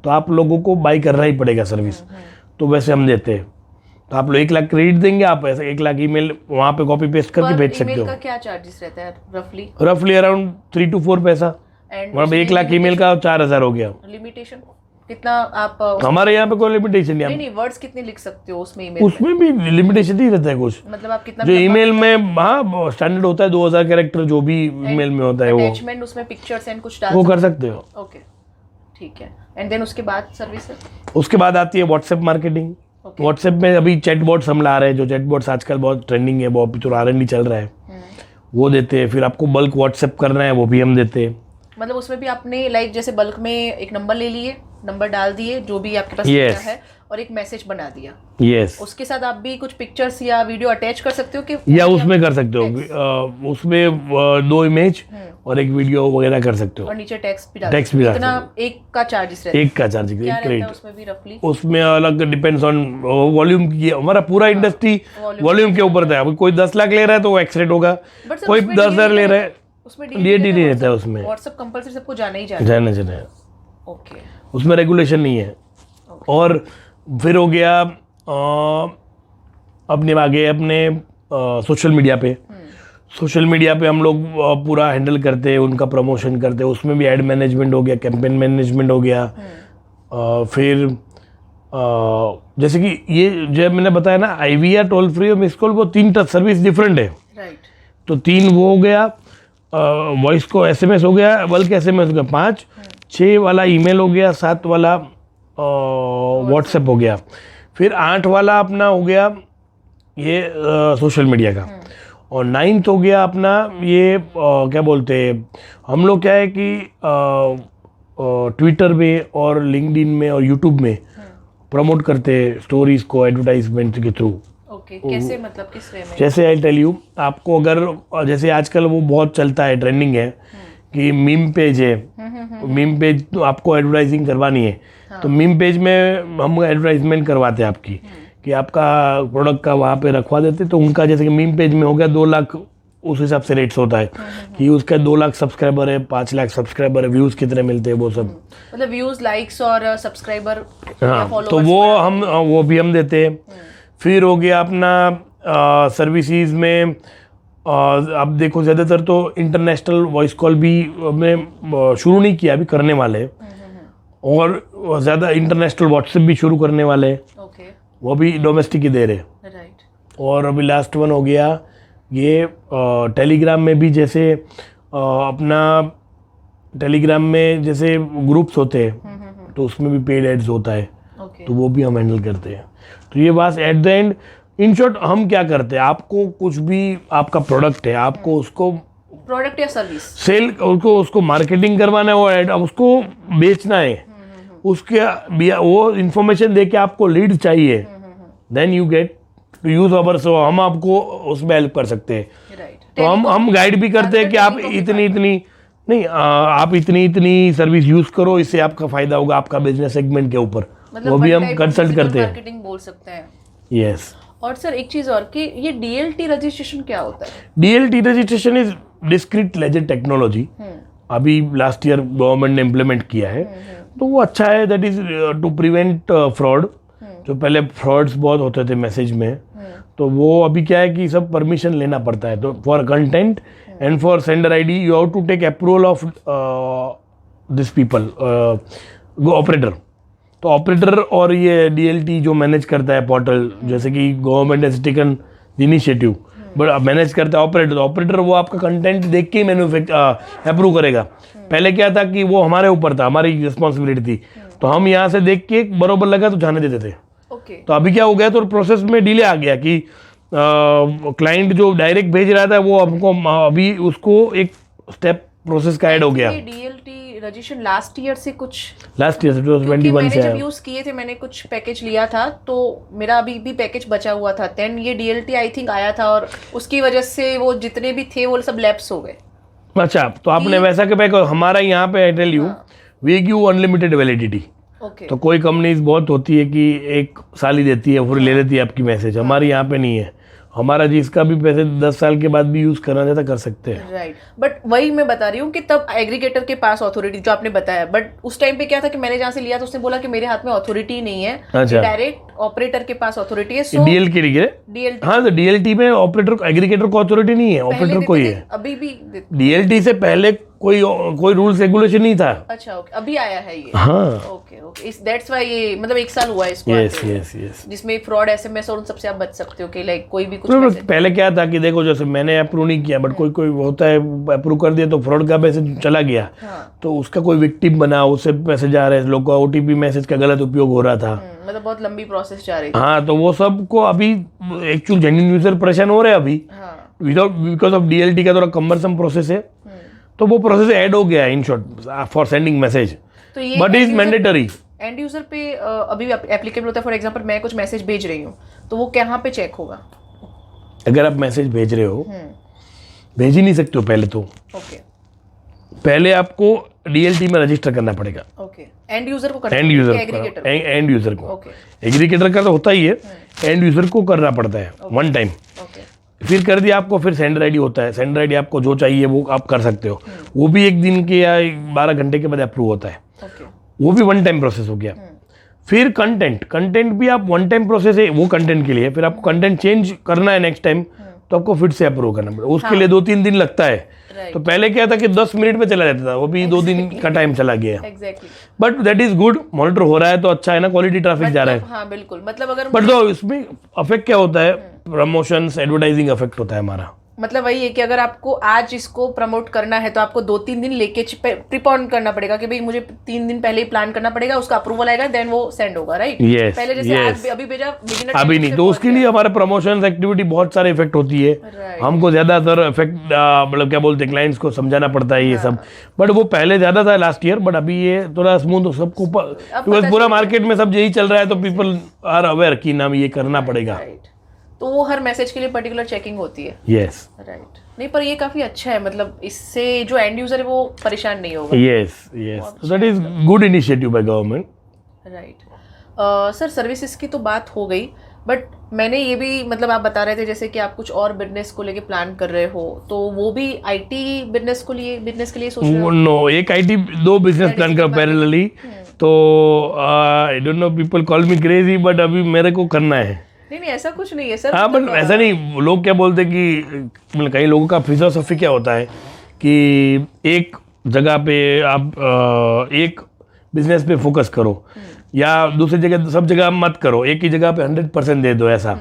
तो आप लोगों को बाई करना ही पड़ेगा सर्विस। तो वैसे हम देते हैं, तो आप लोग 1 लाख क्रेडिट देंगे, आप ऐसे 1 लाख ईमेल वहाँ पे कॉपी पेस्ट करके भेज सकते हो। का क्या चार्जेस रहता है रफली अराउंड 3 to 4 पैसा, मतलब 1 लाख ईमेल का 4000 हो गया। लिमिटेशन कितना आप हमारे यहाँ पे कोई लिमिटेशन नहीं नहीं, नहीं वर्ड्स कितने लिख सकते हो उसमें ईमेल उसमें भी लिमिटेशन नहीं रहता है कुछ। मतलब आप कितना जो ईमेल में हाँ स्टैंडर्ड होता है 2000 कैरेक्टर जो भी ईमेल में होता है वो अटैचमेंट उसमें पिक्चर्स एंड कुछ डाल वो कर सकते हो। ओके ठीक है। एंड देन उसके बाद सर्विसेज, उसके बाद आती है व्हाट्सएप मार्केटिंग। व्हाट्सएप में अभी चैटबॉट्स हम ला रहे हैं, जो चैटबॉट्स आजकल बहुत ट्रेंडिंग है, वो अभी तो R&D चल रहा है, वो देते हैं। फिर आपको बल्क व्हाट्सएप करना है वो भी हम देते हैं। मतलब उसमें भी आपने लाइक जैसे बल्क में एक नंबर ले लिए, नंबर डाल दिए जो भी आपके पास Yes. है और एक मैसेज बना दिया। यस उसके साथ आप भी कुछ पिक्चर्स या वीडियो अटैच कर सकते हो कि या उसमें कर सकते हो, उसमें 2 इमेज और एक वीडियो वगैरह कर सकते हो, और नीचे टेक्स्ट भी डाल टेक्स्ट भी डाल इतना एक का चार्जेस रहता है। एक का चार्ज क्या एक रहता है क्रेडिट। उसमें भी रफली? उसमें अलग डिपेंड्स ऑन वॉल्यूम की, हमारा पूरा इंडस्ट्री वॉल्यूम के ऊपर था। अभी कोई 10 लाख ले रहा है तो वो एक्स रेट होगा, But sir, कोई उसमें 10,000 ले रहा है उसमें DLT नहीं रहता है उसमें। व्हाट्सएप कंपलसरी सबको जाना ही जाना जाना जाना है, ओके। उसमें रेगुलेशन नहीं है। और फिर हो गया अपने आगे अपने सोशल मीडिया पे, सोशल मीडिया पे हम लोग पूरा हैंडल करते हैं, उनका प्रमोशन करते हैं। उसमें भी एड मैनेजमेंट हो गया, कैंपेन मैनेजमेंट हो गया। फिर जैसे कि ये जो मैंने बताया ना IVR, टोल फ्री और मिस कॉल, वो 3 सर्विस डिफरेंट है। राइट। तो 3 वो हो गया, वॉइस को SMS हो गया, बल्कि SMS हो गया 5, 6 वाला ईमेल हो गया, 7 वाला व्हाट्सएप हो गया, फिर 8 वाला अपना हो गया ये सोशल मीडिया का, और 9th हो गया अपना ये क्या बोलते हैं हम लोग, क्या है कि ट्विटर में और लिंक्डइन में और यूट्यूब में प्रमोट करते हैं स्टोरीज को एडवर्टाइजमेंट के थ्रू। ओके कैसे, मतलब किस वे में? जैसे आई टेल यू आपको, अगर जैसे आजकल वो बहुत चलता है, ट्रेंडिंग है कि मीम पेज है, मीम पेज तो आपको एडवर्टाइजिंग करवानी है, तो मीम पेज में हम एडवर्टाइजमेंट करवाते हैं आपकी, कि आपका प्रोडक्ट का वहाँ पे रखवा देते। तो उनका जैसे कि मीम पेज में हो गया 2 लाख, उस हिसाब से रेट्स होता है कि उसका 2 लाख सब्सक्राइबर है, 5 लाख सब्सक्राइबर है, व्यूज़ कितने मिलते हैं वो सब, मतलब व्यूज, लाइक्स और सब्सक्राइबर। हाँ, तो वो भी हम देते हैं। फिर हो गया अपना सर्विसेज में आप देखो ज़्यादातर तो इंटरनेशनल वॉइस कॉल भी हमने शुरू नहीं किया, अभी करने वाले हैं, और ज़्यादा इंटरनेशनल व्हाट्सएप भी शुरू करने वाले हैं, वो भी डोमेस्टिक ही दे रहे। राइट। और अभी लास्ट वन हो गया ये टेलीग्राम में भी, जैसे अपना टेलीग्राम में जैसे ग्रुप्स होते हैं तो उसमें भी पेड एड्स होता है, तो वो भी हम हैंडल करते हैं। तो ये बात eight the and, in short हम क्या करते हैं, आपको कुछ भी आपका प्रोडक्ट है, आपको उसको प्रोडक्ट या सर्विस सेल, उसको मार्केटिंग करवाना है, वो अब उसको बेचना है, उसके वो इन्फॉर्मेशन दे के आपको लीड चाहिए, then you get to use our, so हम आपको उसमें हेल्प कर सकते हैं। राइट। तो हम गाइड भी करते हैं कि आप इतनी नहीं आप इतनी सर्विस यूज करो, इससे आपका फायदा होगा आपका बिजनेस सेगमेंट के ऊपर, वो भी हम कंसल्ट करते हैं। मार्केटिंग बोल सकते हैं। यस। और सर एक चीज और कि ये DLT रजिस्ट्रेशन क्या होता है? DLT registration is discrete ledger technology. अभी लास्ट ईयर गवर्नमेंट ने इम्प्लीमेंट किया है, तो वो अच्छा है। That is to prevent fraud. जो पहले फ्रॉड्स बहुत होते थे मैसेज में, तो वो अभी क्या है कि सब परमिशन लेना पड़ता है। तो for content and for sender ID you have to take approval of this people, operator. तो ऑपरेटर और ये DLT जो मैनेज करता है पोर्टल, जैसे कि government has taken the initiative, but manage करता है ऑपरेटर। ऑपरेटर वो आपका कंटेंट देख के ही अप्रूव करेगा। पहले क्या था कि वो हमारे ऊपर था, हमारी रिस्पॉन्सिबिलिटी थी, तो हम यहाँ से देख के बरोबर लगा तो जाने देते थे। तो अभी क्या हो गया, तो प्रोसेस में डिले आ गया कि क्लाइंट जो डायरेक्ट भेज रहा था वो हमको अभी उसको एक स्टेप प्रोसेस का ऐड हो गया। DLT रजिस्ट्रेशन लास्ट ईयर से कुछ, लास्ट ईयर से 2021 से मैंने जब यूज किए थे, मैंने कुछ पैकेज लिया था, तो मेरा अभी भी पैकेज बचा हुआ था, देन ये DLT आई थिंक आया था, और उसकी वजह से वो जितने भी थे वो सब लैप्स हो गए। अच्छा, तो आपने वैसा के पैक, हमारा यहाँ पे I tell you we give unlimited validity. तो कोई कंपनीज बहुत होती है कि 1 साल ही देती है, फिर ले लेती है आपकी मैसेज। हमारे यहाँ पे नहीं है, हमारा जिसका भी पैसे 10 साल के बाद भी यूज करना चाहता कर सकते हैं। राइट। बट वही मैं बता रही हूँ कि तब एग्रीगेटर के पास अथॉरिटी, जो आपने बताया, बट उस टाइम पे क्या था कि मैंने जहाँ से लिया था उसने बोला कि मेरे हाथ में अथॉरिटी नहीं है, अच्छा, डायरेक्ट ऑपरेटर के पास अथॉरिटी है। सो DLT, हाँ, तो DLT में ऑपरेटर, एग्रीगेटर को अथॉरिटी नहीं है, ऑपरेटर को ही है। अभी भी DLT से पहले कोई रूल्स रेगुलेशन नहीं था। अच्छा ओके, अभी आया है ये। हाँ ओके ओके, इस दैट्स व्हाई ये मतलब 1 साल हुआ है इसको यस आते हुए, यस यस। जिसमें फ्रॉड एसएमएस और उन सबसे आप बच सकते हो कि लाइक कोई भी कुछ तो मैसेज। पहले क्या था कि देखो जैसे मैंने अप्रूव नहीं किया बट कोई कोई होता है अप्रूव कर दिया तो फ्रॉड का मैसेज चला गया, हाँ तो उसका कोई विक्टिम बना, उससे मैसेज आ रहे हैं, लोग का ओटीपी मैसेज का गलत उपयोग हो रहा था। मतलब बहुत लंबी प्रोसेस जा रही थी। हाँ तो वो सबको अभी एक्चुअल जेन्युइन यूजर परेशान हो रहे हैं अभी हाँ विदाउट, बिकॉज ऑफ डीएलटी का थोड़ा कम्बरसम प्रोसेस है, तो वो प्रोसेस ऐड हो गया in short for sending message, तो ये but is mandatory. And user पे अभी एप्लीकेबल होता है। फॉर एग्जांपल मैं कुछ मैसेज भेज रही हूँ तो वो कहाँ पे चेक होगा? अगर आप मैसेज भेज रहे हो, भेज ही नहीं सकते हो पहले तो, ओके पहले आपको डीएलटी में रजिस्टर करना पड़ेगा। ओके, एंड यूजर को करना एंड पड़ेगा यूजर कि एग्रीगेटर? एंड यूजर को, ओके एग्रीगेटर का तो होता ही है, एंड यूजर को करना पड़ता है वन टाइम। ओके फिर कर दिया आपको, फिर सेंडर आईडी होता है, सेंडर आईडी आपको जो चाहिए वो आप कर सकते हो, वो भी 1 दिन के या 12 घंटे के बाद अप्रूव होता है, ओके वो भी वन टाइम प्रोसेस हो गया। फिर कंटेंट भी आप वन टाइम प्रोसेस है वो कंटेंट के लिए, फिर आपको कंटेंट चेंज करना है नेक्स्ट टाइम तो आपको फिर से अप्रूव करना पड़ेगा, उसके लिए 2-3 दिन लगता है। राइट तो पहले क्या था कि 10 मिनट में चला जाता था, वो भी 2 दिन का टाइम चला गया, exactly. But that is good, monitor हो रहा है तो अच्छा है ना, क्वालिटी ट्रैफिक जा रहा है। हाँ बिल्कुल, मतलब अगर बट तो इसमें अफेक्ट क्या होता है, प्रमोशंस एडवर्टाइजिंग अफेक्ट होता है हमारा। मतलब वही है कि अगर आपको आज इसको प्रमोट करना है तो आपको 2-3 दिन लेके प्रीपोन करना पड़ेगा कि भाई मुझे 3 दिन पहले ही प्लान करना पड़ेगा, उसका अप्रूवल आएगा, देन वो सेंड होगा, राइट? Yes, पहले जैसे yes. आज अभी भेजा, beginner अभी time नहीं, से तो पहुंच उसके गया। लिए हमारे प्रमोशंस एक्टिविटी बहुत सारे इफेक्ट होती है। Right. हमको ज्यादातर इफेक्ट मतलब क्या बोलते हैं, क्लाइंट्स को समझाना पड़ता है ये सब, बट वो पहले ज्यादा था लास्ट ईयर, बट अभी ये थोड़ा स्मूथ सबको, बिकॉज पूरा मार्केट में सब यही चल रहा है तो पीपल आर अवेयर कि नाम ये करना पड़ेगा। राइट, तो वो हर मैसेज के लिए पर्टिकुलर चेकिंग होती है। यस राइट, नहीं पर ये काफी अच्छा है, मतलब इससे जो एंड यूजर है वो परेशान नहीं होगा। Yes yes, so that is good initiative by government. Right sir, services की तो बात हो गई, बट मैंने ये भी मतलब आप बता रहे थे जैसे कि आप कुछ और बिजनेस को लेके प्लान कर रहे हो, तो वो भी आईटी बिजनेस के लिए सोच रहे हो? नो, एक आईटी 2 बिजनेस प्लान कर पैरेलली, तो I don't know, people call me crazy, but अभी मेरे को करना है। नहीं ऐसा कुछ नहीं है सर। हाँ बट ऐसा नहीं, लोग क्या बोलते हैं कि मतलब कई लोगों का फिलोसफी क्या होता है कि एक जगह पे आप एक बिजनेस पे फोकस करो या दूसरी जगह सब जगह मत करो, एक ही जगह पे 100% दे दो ऐसा।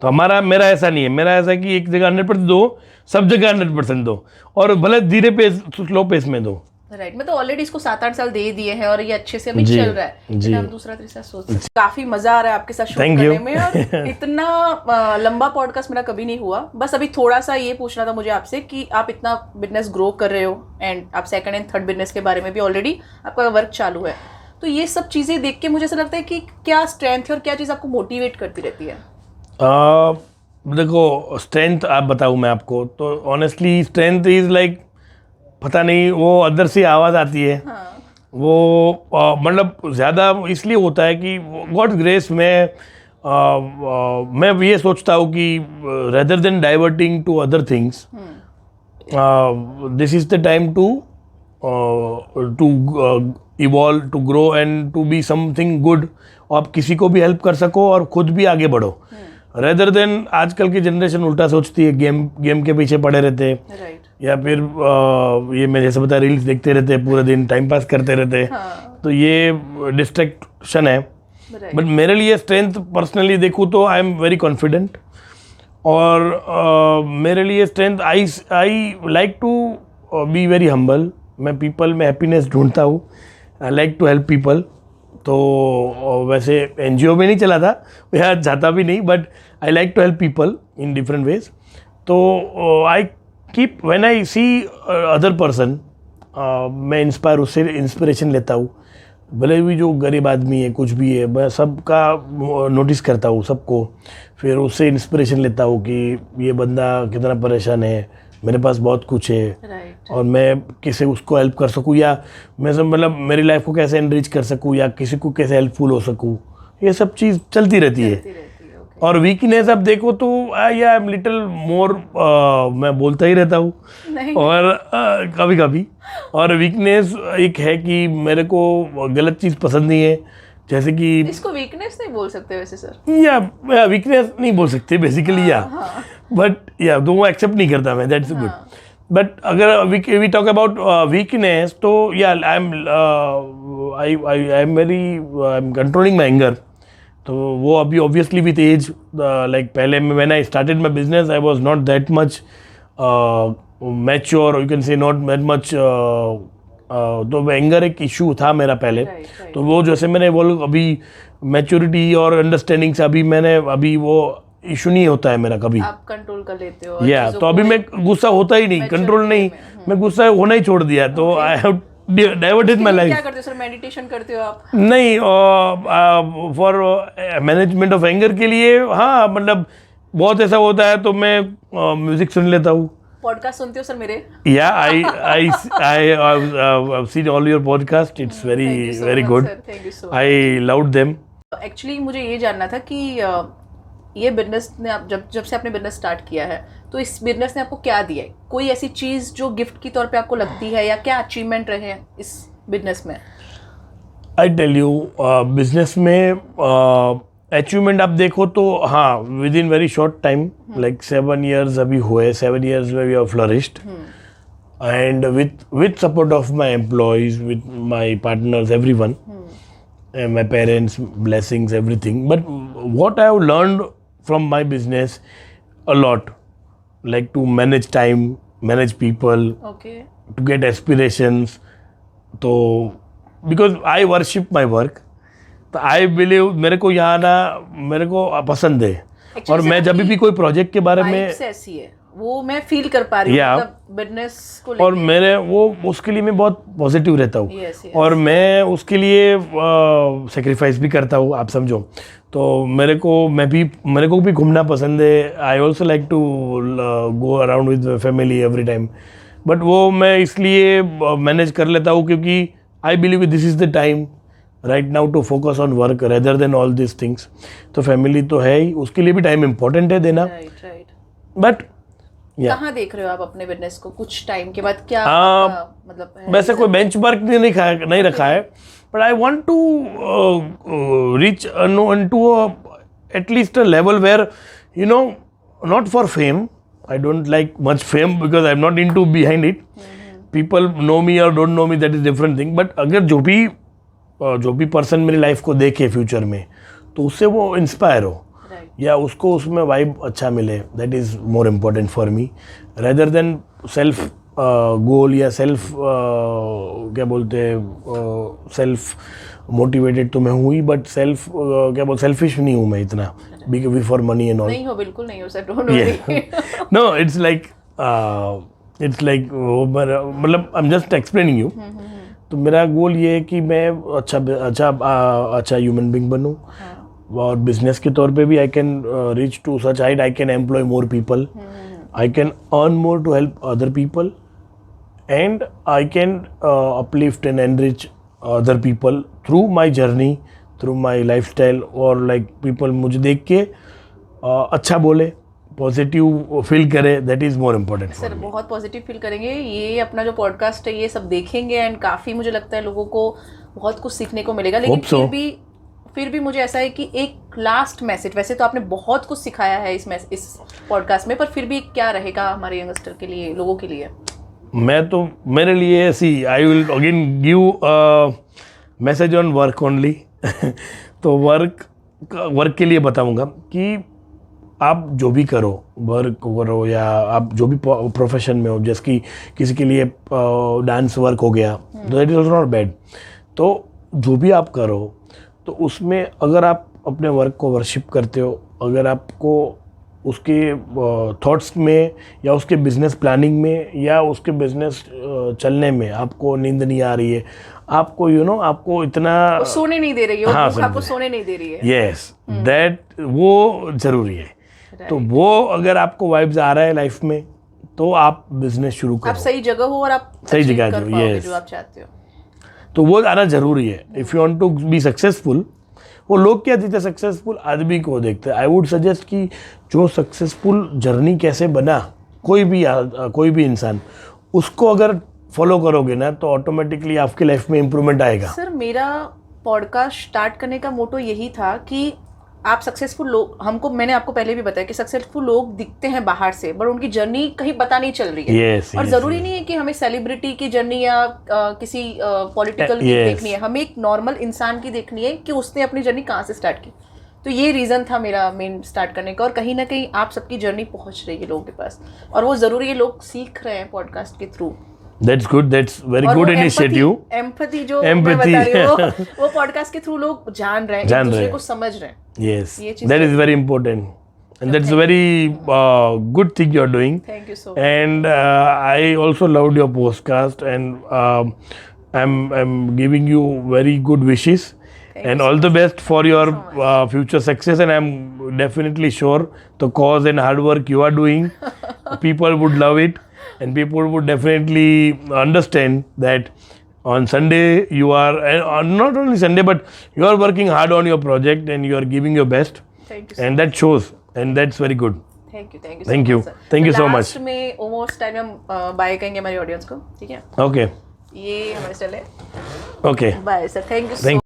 तो मेरा ऐसा नहीं है, मेरा ऐसा है कि एक जगह 100% दो, सब जगह 100% दो, और भले धीरे पेस स्लो पेस में दो। राइट, मतलब ऑलरेडी इसको 7-8 साल दे दिए हैं और ये अच्छे से अभी जी, चल रहा है, जी। हम दूसरा तीसरा सोच सकते हैं। काफी मजा आ रहा है आपके साथ शूट Thank करने you. में, और इतना लंबा पॉडकास्ट मेरा कभी नहीं हुआ। बस अभी थोड़ा सा ये पूछना था मुझे आपसे कि आप इतना बिजनेस ग्रो कर रहे हो एंड आप 2nd एंड 3rd बिजनेस के बारे में भी ऑलरेडी आपका वर्क चालू है, तो ये सब चीजें देख के मुझे ऐसा लगता है कि क्या स्ट्रेंथ है और क्या चीज आपको मोटिवेट करती रहती है? देखो स्ट्रेंथ आप बताऊँ मैं आपको, तो ऑनेस्टली स्ट्रेंथ इज लाइक, पता नहीं वो अंदर से आवाज़ आती है। हाँ। वो मतलब ज़्यादा इसलिए होता है कि गॉड ग्रेस में मैं ये सोचता हूँ कि rather than diverting to other things, this is the time to evolve, to grow and to be something good, आप किसी को भी हेल्प कर सको और खुद भी आगे बढ़ो, रेदर देन आजकल की जनरेशन उल्टा सोचती है, गेम के पीछे पड़े रहते हैं, राइट या फिर ये मैं जैसे बता रील्स देखते रहते हैं, पूरे दिन टाइम पास करते रहते हैं। हाँ। तो ये डिस्ट्रैक्शन है। राइट बट मेरे लिए स्ट्रेंथ पर्सनली देखूँ तो आई एम वेरी कॉन्फिडेंट, और मेरे लिए strength I like to be very humble. मैं पीपल में हैप्पीनेस ढूंढता हूँ, I like to help people. तो वैसे एनजीओ में नहीं चला था, यहाँ जाता भी नहीं, but I like to help people in different ways. तो I keep when I see other person, मैं उससे इंस्पिरेशन लेता हूँ, भले भी जो गरीब आदमी है कुछ भी है, मैं सबका नोटिस करता हूँ सबको, फिर उससे इंस्पिरेशन लेता हूँ कि ये बंदा कितना परेशान है, मेरे पास बहुत कुछ है, राइट और मैं कैसे उसको हेल्प कर सकूँ, या मैं सब मतलब मेरी लाइफ को कैसे एनरिच कर सकूँ, या किसी को कैसे हेल्पफुल हो सकूँ, ये सब चीज़ चलती रहती है। और वीकनेस आप देखो तो आई एम लिटिल मोर, मैं बोलता ही रहता हूँ, और कभी कभी, और वीकनेस एक है कि मेरे को गलत चीज़ पसंद नहीं है, जैसे कि इसको वीकनेस नहीं बोल सकते वैसे सर, या वीकनेस नहीं बोल सकते बेसिकली, या बट या तो वो एक्सेप्ट नहीं करता मैं, दैट्स गुड। बट अगर वी टॉक अबाउट वीकनेस तो या I am controlling my anger. तो वो अभी ऑब्वियसली विथ एज, लाइक पहले when I started my business I was not that much mature, you can say not that much. तो anger एक issue था मेरा पहले. right. तो वो जैसे मैंने बोल अभी मैच्योरिटी और अंडरस्टैंडिंग से अभी वो इशू नहीं होता है मेरा कभी. आप कंट्रोल कर लेते हो या तो अभी मैं गुस्सा होता ही नहीं, कंट्रोल नहीं, मैं गुस्सा होना ही छोड़ दिया. तो I have diverted my life. क्या करते हो सर, मेडिटेशन करते हो आप? नहीं, फॉर मैनेजमेंट ऑफ एंगर के लिए हाँ, मतलब बहुत ऐसा होता है तो मैं म्यूजिक सुन लेता हूँ. पॉडकास्ट सुनते हो सर मेरे? या I seen all your podcast, it's very good. Thank you so much. I loved them. Actually मुझे ये जानना था कि ये बिजनेस ने आप जब से आपने बिजनेस स्टार्ट किया है तो इस बिजनेस ने आपको क्या दिया है? कोई ऐसी चीज़ जो गिफ्ट के तौर पे आपको लगती है, या क्या अचीवमेंट रहे हैं इस बिजनेस में? आई टेल यू, बिजनेस में अचीवमेंट आप देखो तो हाँ, with in very short time, like 7 years अभी हुए, 7 years में we have flourished. And with support of my employees, with my partners, everyone, and my parents, blessings, everything. But what I have learned from my business a lot, like to manage time, manage people, okay. to get aspirations. तो because I worship my work, तो I believe मेरे को यहाँ आना मेरे को पसंद है. और मैं जब भी कोई प्रोजेक्ट के बारे में ऐसी है वो मैं फील कर पा रही हूँ, Yeah. मतलब बिजनेस को और लेके. मेरे वो उसके लिए मैं बहुत पॉजिटिव रहता हूँ. Yes, yes. और मैं उसके लिए सेक्रीफाइस भी करता हूँ, आप समझो. तो मेरे को भी घूमना पसंद है. I also like to go around with family every time. But वो मैं इसलिए मैनेज कर लेता हूँ क्योंकि I believe this is the time right now to focus on work rather than all this things. तो फैमिली तो है ही, उसके लिए भी टाइम इम्पोर्टेंट है देना. राइट. बट कहाँ देख रहे हो आप अपने बिजनेस को कुछ टाइम के बाद? क्या मतलब है? वैसे कोई बेंचमार्क नहीं रखा है. But I want to reach to at least a level where you know, not for fame. I don't like much fame because I am not into behind it. People know me or don't know me, that is different thing. But अगर जो भी person मेरी life को देखे future में, तो उससे वो इंस्पायर हो या उसको उसमें वाइब अच्छा मिले, that is more important for me rather than self goal या सेल्फ क्या बोलते हैं, सेल्फ मोटिवेटेड तो मैं हूँ ही, बट सेल्फ क्या बोलते, सेल्फिश नहीं हूँ मैं इतना बी फॉर मनी एंड ऑल. नहीं हो, बिल्कुल नहीं हो sir, don't worry. No, it's like मतलब I am just explaining you. तो मेरा गोल ये है कि मैं अच्छा ह्यूमन बीइंग बनूँ. और बिजनेस के तौर पे भी I can reach to such height, I can employ more people, I can earn more to help other people, and I can uplift and enrich other people through my journey, through my life style. और like people मुझे देख के अच्छा बोले, positive feel करे, that is more important. Sir बहुत positive feel करेंगे. ये अपना जो पॉडकास्ट है ये सब देखेंगे एंड काफ़ी मुझे लगता है लोगों को बहुत कुछ सीखने को मिलेगा. लेकिन फिर भी मुझे ऐसा है कि एक लास्ट मैसेज, वैसे तो आपने बहुत कुछ सिखाया है इस पॉडकास्ट में, पर फिर भी क्या रहेगा हमारे यंगस्टर के लिए, लोगों के लिए? मैं तो मेरे लिए see I will again give message on work only. तो वर्क के लिए बताऊंगा कि आप जो भी करो, वर्क करो या आप जो भी प्रोफेशन में हो, जैसे कि किसी के लिए डांस वर्क हो गया, दैट इज नॉट बैड. तो जो भी आप करो, तो उसमें अगर आप अपने वर्क को वर्शिप करते हो, अगर आपको उसके थॉट्स में या उसके बिजनेस प्लानिंग में या उसके बिजनेस चलने में आपको नींद नहीं आ रही है, आपको आपको इतना सोने नहीं दे रही है, हाँ, आपको सोने नहीं दे रही है, यस, दैट वो जरूरी है. तो वो अगर आपको वाइब्स आ रहा है लाइफ में, तो आप बिजनेस शुरू करो. आप सही जगह हो और आप सही जगह कर पाओगे जो आप चाहते हो. तो वो आना जरूरी है. If you want to be successful, वो लोग क्या देखते हैं, सक्सेसफुल आदमी को देखते हैं. आई वुड सजेस्ट कि जो सक्सेसफुल जर्नी कैसे बना कोई भी इंसान, उसको अगर फॉलो करोगे ना, तो ऑटोमेटिकली आपकी लाइफ में इम्प्रूवमेंट आएगा. सर मेरा पॉडकास्ट स्टार्ट करने का मोटो यही था कि आप सक्सेसफुल लोग, हमको मैंने आपको पहले भी बताया कि सक्सेसफुल लोग दिखते हैं बाहर से, बट उनकी जर्नी कहीं पता नहीं चल रही है। Yes, और yes, जरूरी yes. नहीं है कि हमें सेलिब्रिटी की जर्नी या किसी पॉलिटिकल की Yes. देखनी है, हमें एक नॉर्मल इंसान की देखनी है कि उसने अपनी जर्नी कहाँ से स्टार्ट की। तो ये रीज़न था मेरा मेन स्टार्ट करने का। और कहीं ना कहीं आप सबकी जर्नी पहुंच रही है लोगों के पास, और वो ज़रूरी है, लोग सीख रहे हैं पॉडकास्ट के through. That's good. That's very good initiative. Empathy जो मैं बता रही हूँ वो पॉडकास्ट के थ्रू लोग जान रहे हैं, एक दूसरे को समझ रहे हैं। Yes, ये चीज़ that is very important, and that's a very good thing you're doing. Thank you so much. And I also loved your podcast, and I'm giving you very good wishes, and all the best for your future success. And I'm definitely sure the cause and hard work you are doing, people would love it, and people would definitely understand that on Sunday you are, and not only Sunday, but you are working hard on your project and you are giving your best, thank you and that shows, and that's very good. Thank you Thank you. Thank you so much. Last में almost time हम bye कहेंगे हमारी audience को, ठीक है? Okay. ये हमारे चले Okay. Bye sir, thank you. Thank